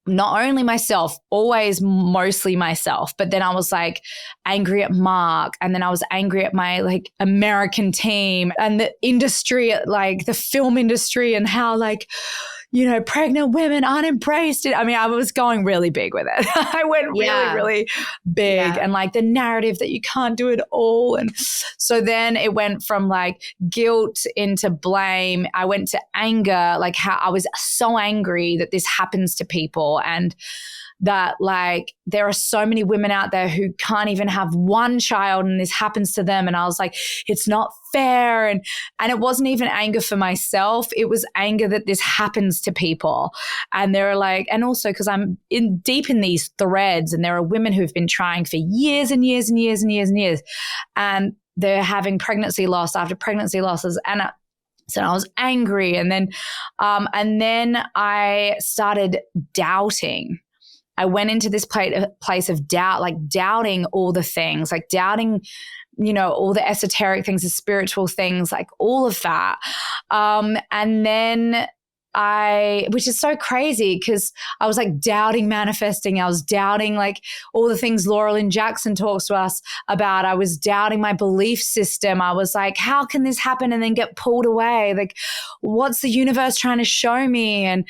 not only myself, always mostly myself, but then I was like angry at Mark, and then I was angry at my like American team and the industry, like the film industry, and how like, you know, pregnant women aren't embraced. I mean, I was going really big with it. I went really big and like the narrative that you can't do it all. And so then it went from like guilt into blame. I went to anger, like how I was so angry that this happens to people, and that like there are so many women out there who can't even have one child and this happens to them. And I was like, it's not fair. And it wasn't even anger for myself. It was anger that this happens to people. And they're like, and also because I'm deep in these threads, and there are women who've been trying for years and years and years and years and years, and they're having pregnancy loss after pregnancy losses. And so I was angry. And then I started doubting. I went into this place of doubt, like doubting all the things, like doubting, you know, all the esoteric things, the spiritual things, like all of that. And then which is so crazy because I was like doubting manifesting. I was doubting like all the things Laura Lynn Jackson talks to us about. I was doubting my belief system. I was like, how can this happen and then get pulled away? Like, what's the universe trying to show me? And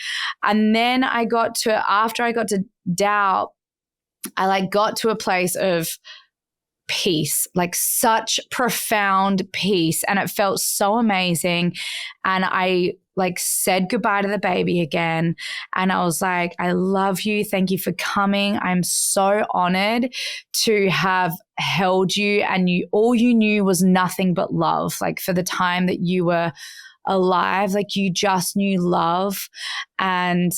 then after I got to doubt, I like got to a place of peace, like such profound peace. And it felt so amazing. And I like said goodbye to the baby again. And I was like, I love you. Thank you for coming. I'm so honored to have held you. And all you knew was nothing but love. Like for the time that you were alive, like you just knew love and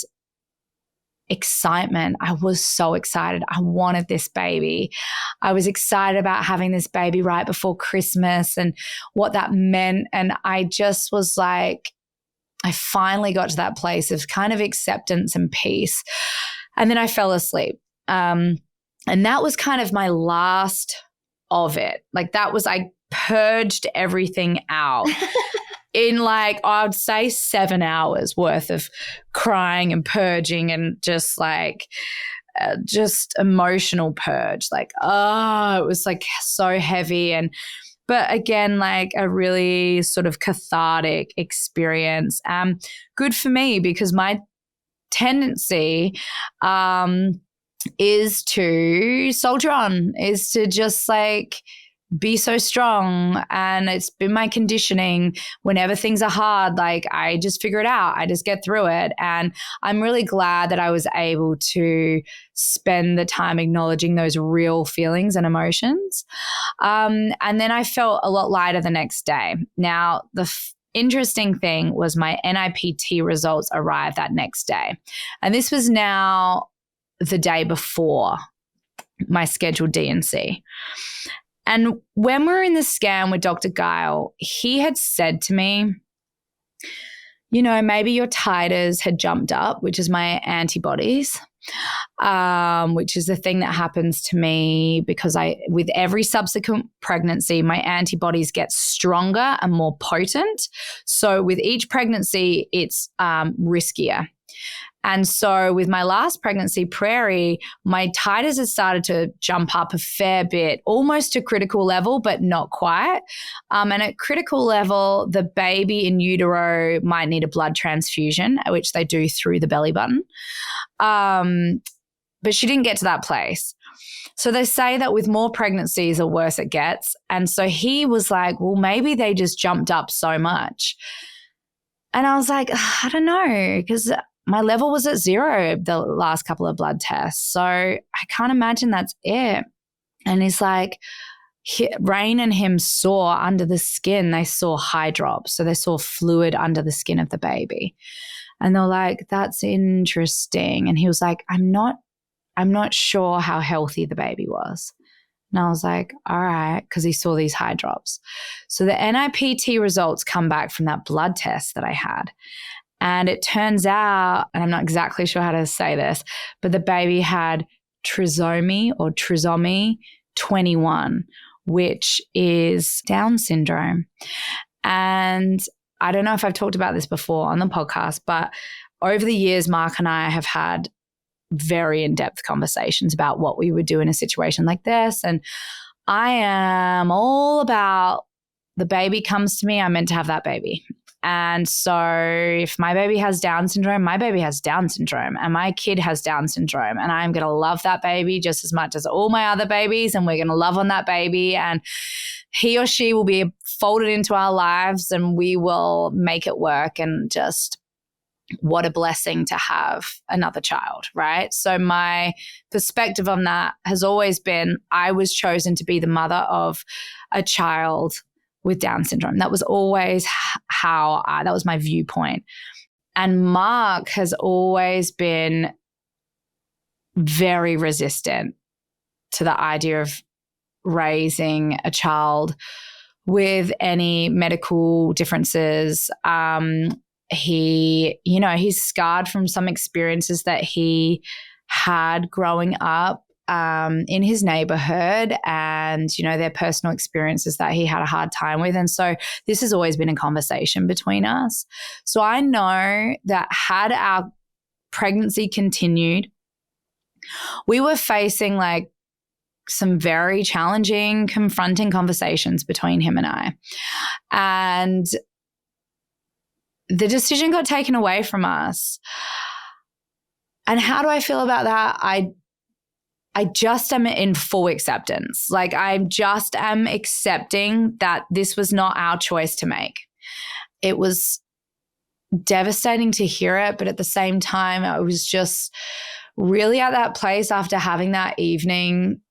excitement. I was so excited. I wanted this baby. I was excited about having this baby right before Christmas and what that meant. And I just was like, I finally got to that place of kind of acceptance and peace. And then I fell asleep. And that was kind of my last of it. Like that was, I purged everything out. In like, I would say 7 hours worth of crying and purging and just like, just emotional purge. Like, it was like so heavy. But again, like a really sort of cathartic experience. Good for me because my tendency is to soldier on, is to just like be so strong. And it's been my conditioning. Whenever things are hard, like I just figure it out. I just get through it. And I'm really glad that I was able to spend the time acknowledging those real feelings and emotions. And then I felt a lot lighter the next day. Now, the interesting thing was my NIPT results arrived that next day. And this was now the day before my scheduled D&C. And when we were in the scan with Dr. Guile, he had said to me, you know, maybe your titers had jumped up, which is my antibodies, which is the thing that happens to me because with every subsequent pregnancy, my antibodies get stronger and more potent. So with each pregnancy, it's riskier. And so with my last pregnancy, Prairie, my titers had started to jump up a fair bit, almost to critical level, but not quite. And at critical level, the baby in utero might need a blood transfusion, which they do through the belly button. But she didn't get to that place. So they say that with more pregnancies, the worse it gets. And so he was like, well, maybe they just jumped up so much. And I was like, I don't know, because my level was at 0 the last couple of blood tests. So I can't imagine that's it. And he's like, Rain and him saw under the skin, they saw high drops. So they saw fluid under the skin of the baby. And they're like, that's interesting. And he was like, I'm not sure how healthy the baby was. And I was like, all right, because he saw these high drops. So the NIPT results come back from that blood test that I had. And it turns out, and I'm not exactly sure how to say this, but the baby had trisomy 21, which is Down syndrome. And I don't know if I've talked about this before on the podcast, but over the years, Mark and I have had very in-depth conversations about what we would do in a situation like this. And I am all about the baby comes to me, I'm meant to have that baby. And so if my baby has Down syndrome, my baby has Down syndrome, and my kid has Down syndrome, and I'm going to love that baby just as much as all my other babies, and we're going to love on that baby, and he or she will be folded into our lives, and we will make it work. And just what a blessing to have another child, right? So my perspective on that has always been, I was chosen to be the mother of a child with Down syndrome. That was always that was my viewpoint. And Mark has always been very resistant to the idea of raising a child with any medical differences. He's scarred from some experiences that he had growing up in his neighborhood, and, their personal experiences that he had a hard time with. And so this has always been a conversation between us. So I know that had our pregnancy continued, we were facing like some very challenging, confronting conversations between him and I. And the decision got taken away from us. And how do I feel about that? I just am in full acceptance. Like, I just am accepting that this was not our choice to make. It was devastating to hear it, but at the same time, I was just really at that place after having that evening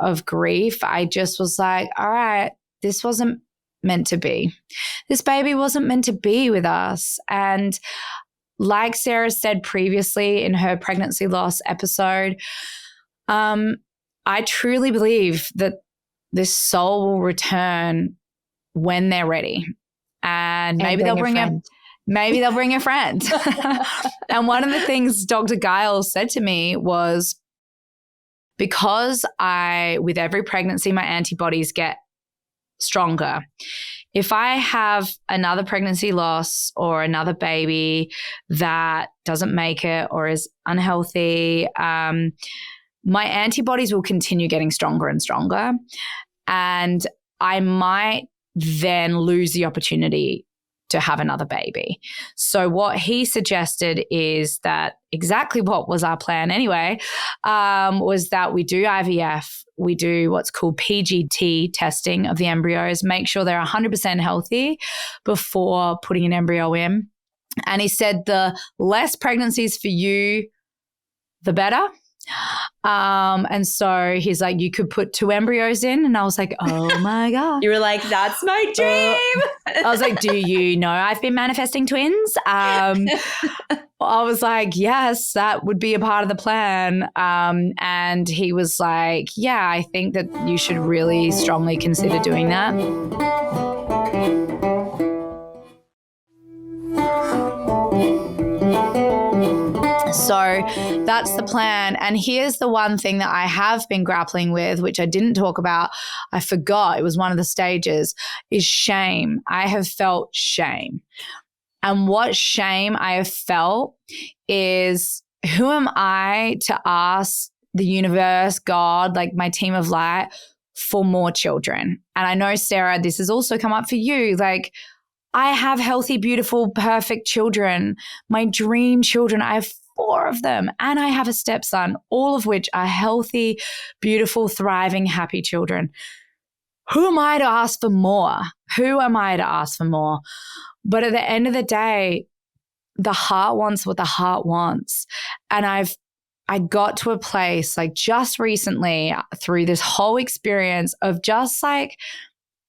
of grief. I just was like, all right, this wasn't meant to be. This baby wasn't meant to be with us. And like Sarah said previously in her pregnancy loss episode, I truly believe that this soul will return when they're ready. And maybe they'll bring a friend. And one of the things Dr. Giles said to me was, because with every pregnancy, my antibodies get stronger. If I have another pregnancy loss or another baby that doesn't make it or is unhealthy, my antibodies will continue getting stronger and stronger. And I might then lose the opportunity to have another baby. So what he suggested is that exactly what was our plan anyway, was that we do IVF, we do what's called PGT testing of the embryos, make sure they're 100% healthy before putting an embryo in. And he said the less pregnancies for you, the better. And so he's like, you could put 2 embryos in. And I was like, oh my God. You were like, that's my dream. I was like, do you know I've been manifesting twins? I was like, yes, that would be a part of the plan. And he was like, yeah, I think that you should really strongly consider doing that. So that's the plan. And here's the one thing that I have been grappling with, which I didn't talk about. I forgot it was one of the stages, is shame. I have felt shame. And what shame I have felt is, who am I to ask the universe, God, like my team of light, for more children? And I know, Sarah, this has also come up for you. Like, I have healthy, beautiful, perfect children, my dream children. I have 4 of them, and I have a stepson, all of which are healthy, beautiful, thriving, happy children. Who am I to ask for more? Who am I to ask for more? But at the end of the day, the heart wants what the heart wants. And I've I got to a place like just recently through this whole experience of just like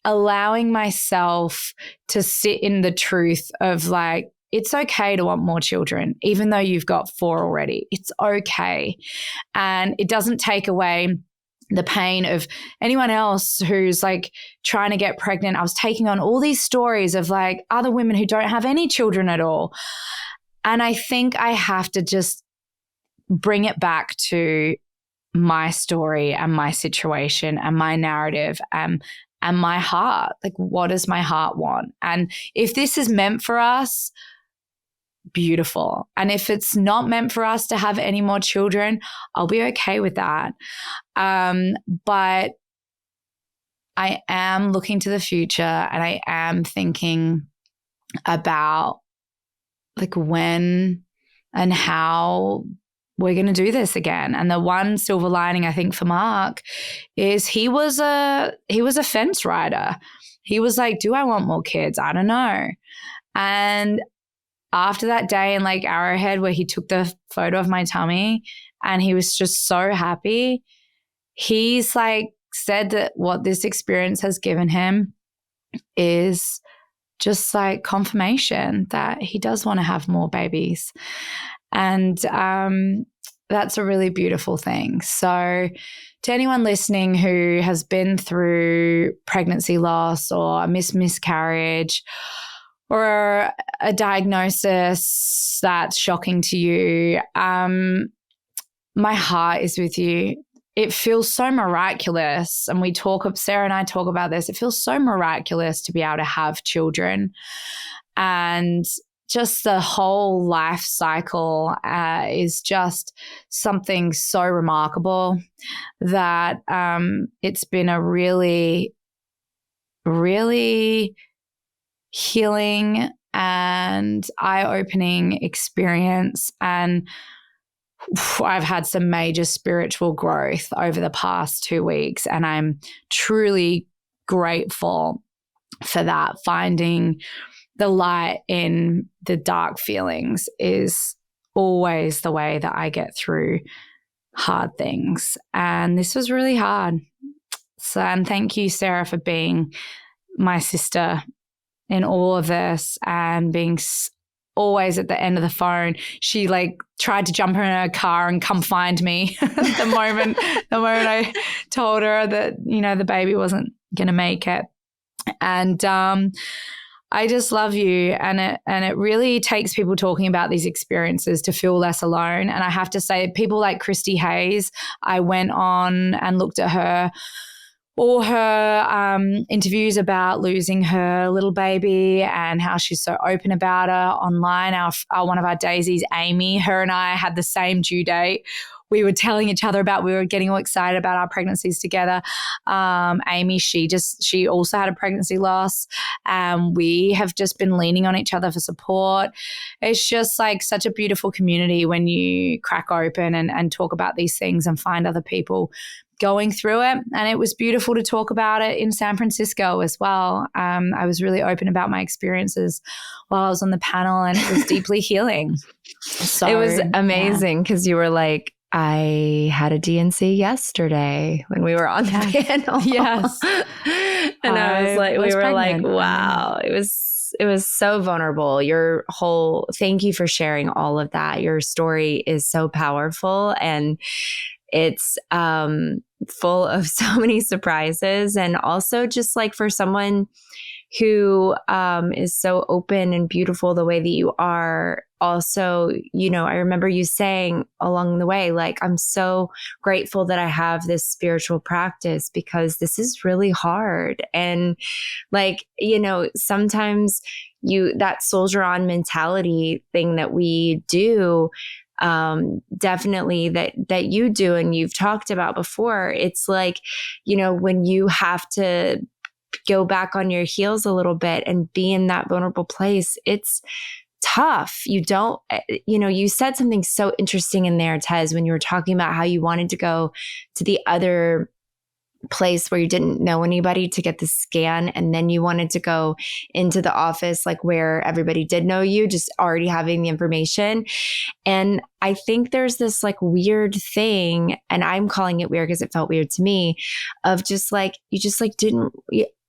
allowing myself to sit in the truth of like, it's okay to want more children, even though you've got 4 already. It's okay. And it doesn't take away the pain of anyone else who's like trying to get pregnant. I was taking on all these stories of like other women who don't have any children at all. And I think I have to just bring it back to my story and my situation and my narrative and my heart. Like, what does my heart want? And if this is meant for us, beautiful. And if it's not meant for us to have any more children, I'll be okay with that. But I am looking to the future, and I am thinking about like when and how we're going to do this again. And the one silver lining, I think, for Mark is he was a fence rider. He was like, do I want more kids? I don't know. And after that day in like Arrowhead where he took the photo of my tummy and he was just so happy, he's like said that what this experience has given him is just like confirmation that he does want to have more babies. And that's a really beautiful thing. So to anyone listening who has been through pregnancy loss or a miscarriage or a diagnosis that's shocking to you, my heart is with you. It feels so miraculous. And Sarah and I talk about this. It feels so miraculous to be able to have children. And just the whole life cycle is just something so remarkable that it's been a really, really healing and eye-opening experience. And I've had some major spiritual growth over the past 2 weeks, and I'm truly grateful for that. Finding the light in the dark feelings is always the way that I get through hard things. And this was really hard. So, and thank you, Sarah, for being my sister in all of this and being always at the end of the phone. She like tried to jump in her car and come find me the moment I told her that, you know, the baby wasn't going to make it. And I just love you. And it really takes people talking about these experiences to feel less alone. And I have to say, people like Christy Hayes, I went on and looked at all her interviews about losing her little baby and how she's so open about her online. Our one of our Dazeys, Amy, her and I had the same due date. We were telling each other we were getting all excited about our pregnancies together. Amy, she also had a pregnancy loss. We have just been leaning on each other for support. It's just like such a beautiful community when you crack open and talk about these things and find other people going through it. And it was beautiful to talk about it in San Francisco as well. I was really open about my experiences while I was on the panel, and it was deeply healing. So it was amazing because you were like, I had a DNC yesterday when we were on the panel. Yes. And I was like, we were pregnant. Like, wow, it was so vulnerable. Thank you for sharing all of that. Your story is so powerful, and it's full of so many surprises. And also just like for someone who is so open and beautiful the way that you are. Also, you know, I remember you saying along the way, like, I'm so grateful that I have this spiritual practice because this is really hard. And like, you know, sometimes that soldier on mentality thing that we do, definitely that you do and you've talked about before. It's like, you know, when you have to go back on your heels a little bit and be in that vulnerable place, it's tough. You said something so interesting in there, Tez, when you were talking about how you wanted to go to the other place where you didn't know anybody to get the scan, and then you wanted to go into the office like where everybody did know you, just already having the information. And I think there's this like weird thing, and I'm calling it weird because it felt weird to me, of just like you just like didn't,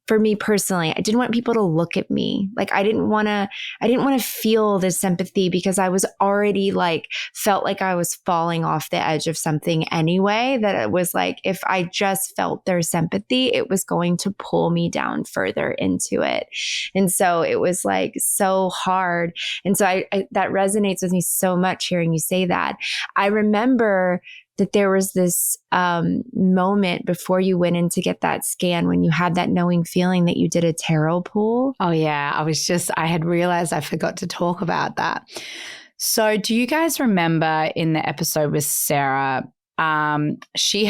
for me personally, I didn't want people to look at me. Like I didn't want to feel this sympathy because I was already like, felt like I was falling off the edge of something anyway, that it was like, if I just felt their sympathy, it was going to pull me down further into it. And so it was like so hard. And so I that resonates with me so much hearing you say that. I remember that there was this moment before you went in to get that scan when you had that knowing feeling that you did a tarot pull. Oh, yeah. I had realized I forgot to talk about that. So do you guys remember in the episode with Sarah, she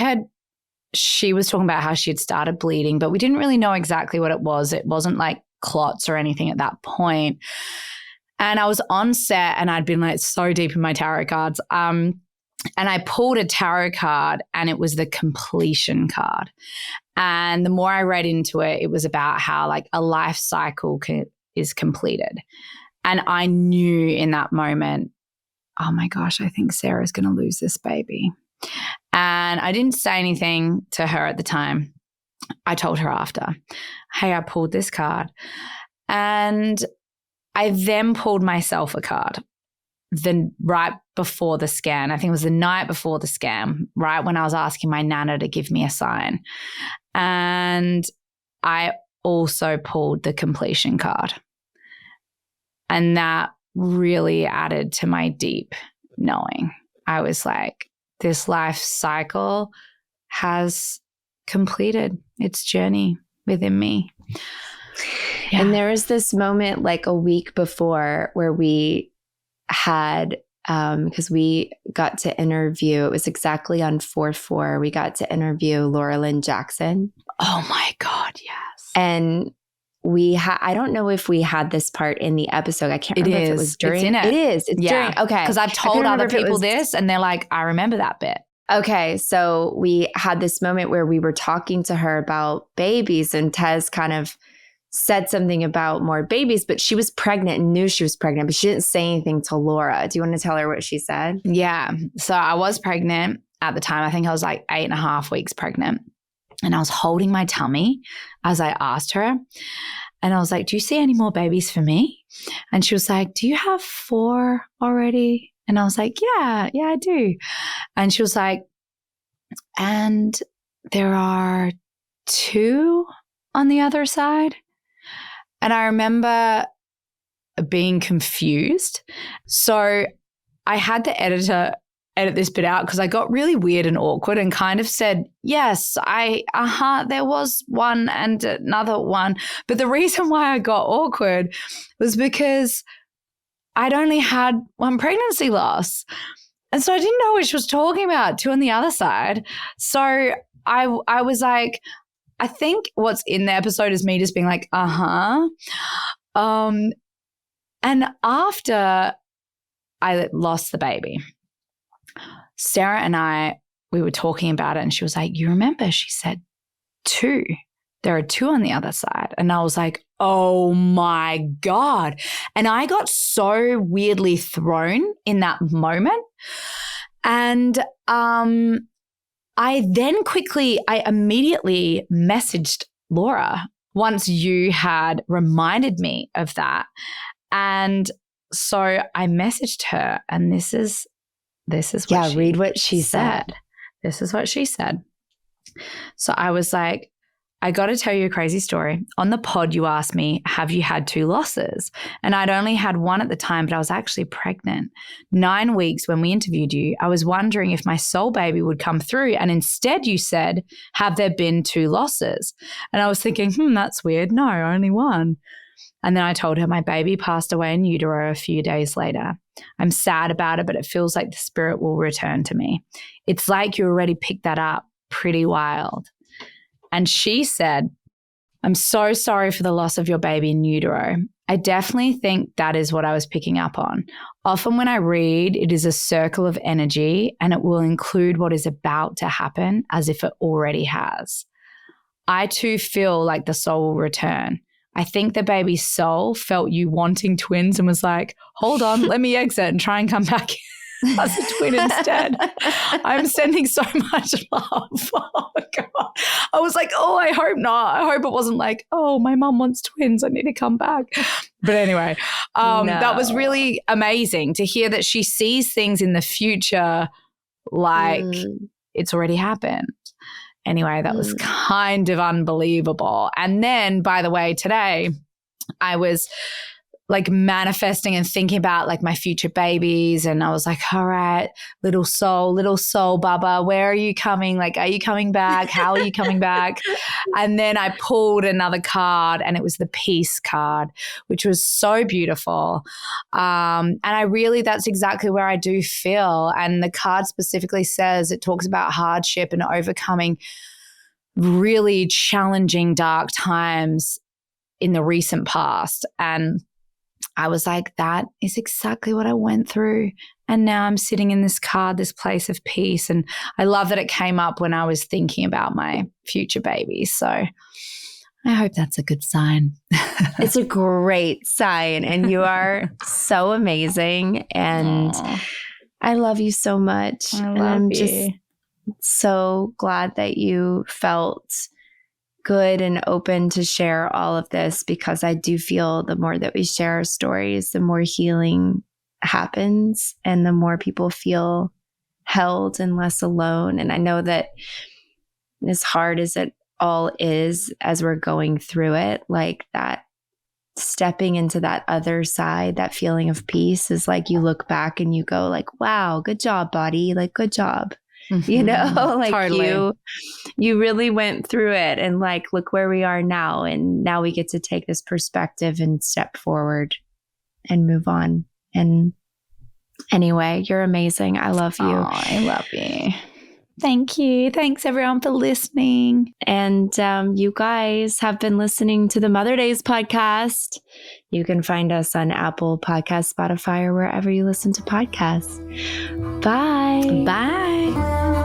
was talking about how she had started bleeding, but we didn't really know exactly what it was. It wasn't like clots or anything at that point. And I was on set and I'd been like so deep in my tarot cards. And I pulled a tarot card and it was the completion card. And the more I read into it, it was about how like a life cycle is completed. And I knew in that moment, oh my gosh, I think Sarah's going to lose this baby. And I didn't say anything to her at the time. I told her after, hey, I pulled this card. And I then pulled myself a card. Right before the scan, I think it was the night before the scan, right when I was asking my nana to give me a sign. And I also pulled the completion card. And that really added to my deep knowing. I was like, this life cycle has completed its journey within me. Yeah. And there was this moment like a week before where we had, because we got to interview, it was exactly on 4/4, we got to interview Laura Lynn Jackson. Oh my God, yes. And I don't know if we had this part in the episode. I can't remember if it was during. It's in it. It is. It's during. Okay. Because I've told other people this and they're like, I remember that bit. Okay. So we had this moment where we were talking to her about babies, and Tez kind of said something about more babies, but she was pregnant and knew she was pregnant, but she didn't say anything to Laura. Do you want to tell her what she said? Yeah. So I was pregnant at the time. I think I was like 8.5 weeks pregnant. And I was holding my tummy as I asked her. And I was like, do you see any more babies for me? And she was like, do you have 4 already? And I was like, yeah, I do. And she was like, and there are 2 on the other side? And I remember being confused. So I had the editor edit this bit out because I got really weird and awkward and kind of said, yes, there was 1 and another 1. But the reason why I got awkward was because I'd only had 1 pregnancy loss. And so I didn't know what she was talking about, 2 on the other side. So I was like, I think what's in the episode is me just being like, and after I lost the baby, Sarah and we were talking about it, and she was like, you remember, she said 2. There are 2 on the other side. And I was like, oh my God. And I got so weirdly thrown in that moment. And I immediately messaged Laura once you had reminded me of that. And so I messaged her, and this is what she read what she said. This is what she said. So I was like, I got to tell you a crazy story. On the pod, you asked me, have you had 2 losses? And I'd only had 1 at the time, but I was actually pregnant. 9 weeks when we interviewed you, I was wondering if my soul baby would come through. And instead you said, have there been 2 losses? And I was thinking, that's weird. No, only 1. And then I told her my baby passed away in utero a few days later. I'm sad about it, but it feels like the spirit will return to me. It's like you already picked that up. Pretty wild. And she said, I'm so sorry for the loss of your baby in utero. I definitely think that is what I was picking up on. Often when I read, it is a circle of energy, and it will include what is about to happen as if it already has. I too feel like the soul will return. I think the baby's soul felt you wanting twins and was like, hold on, let me exit and try and come back as a twin instead. I'm sending so much love. Oh my God. I was like, oh, I hope not. I hope it wasn't like, oh, my mom wants twins. I need to come back. But anyway, that was really amazing to hear that she sees things in the future like it's already happened. Anyway, that was kind of unbelievable. And then, by the way, today I was like manifesting and thinking about like my future babies. And I was like, all right, little soul, Baba, where are you coming? Like, are you coming back? How are you coming back? And then I pulled another card and it was the peace card, which was so beautiful. And I really, that's exactly where I do feel. And the card specifically says, it talks about hardship and overcoming really challenging, dark times in the recent past. And I was like, that is exactly what I went through. And now I'm sitting in this card, this place of peace. And I love that it came up when I was thinking about my future babies. So I hope that's a good sign. It's a great sign. And you are so amazing. And I love you so much. I'm just so glad that you felt good and open to share all of this, because I do feel the more that we share our stories, the more healing happens and the more people feel held and less alone. And I know that as hard as it all is as we're going through it, like that stepping into that other side, that feeling of peace is like you look back and you go like, wow, good job, body. Like, good job. You know, like totally. you really went through it, and like, look where we are now. And now we get to take this perspective and step forward and move on. And anyway, you're amazing. I love you. Oh, I love you. Thank you. Thanks everyone for listening. And you guys have been listening to the Mother Days podcast. You can find us on Apple Podcasts, Spotify, or wherever you listen to podcasts. Bye. Bye.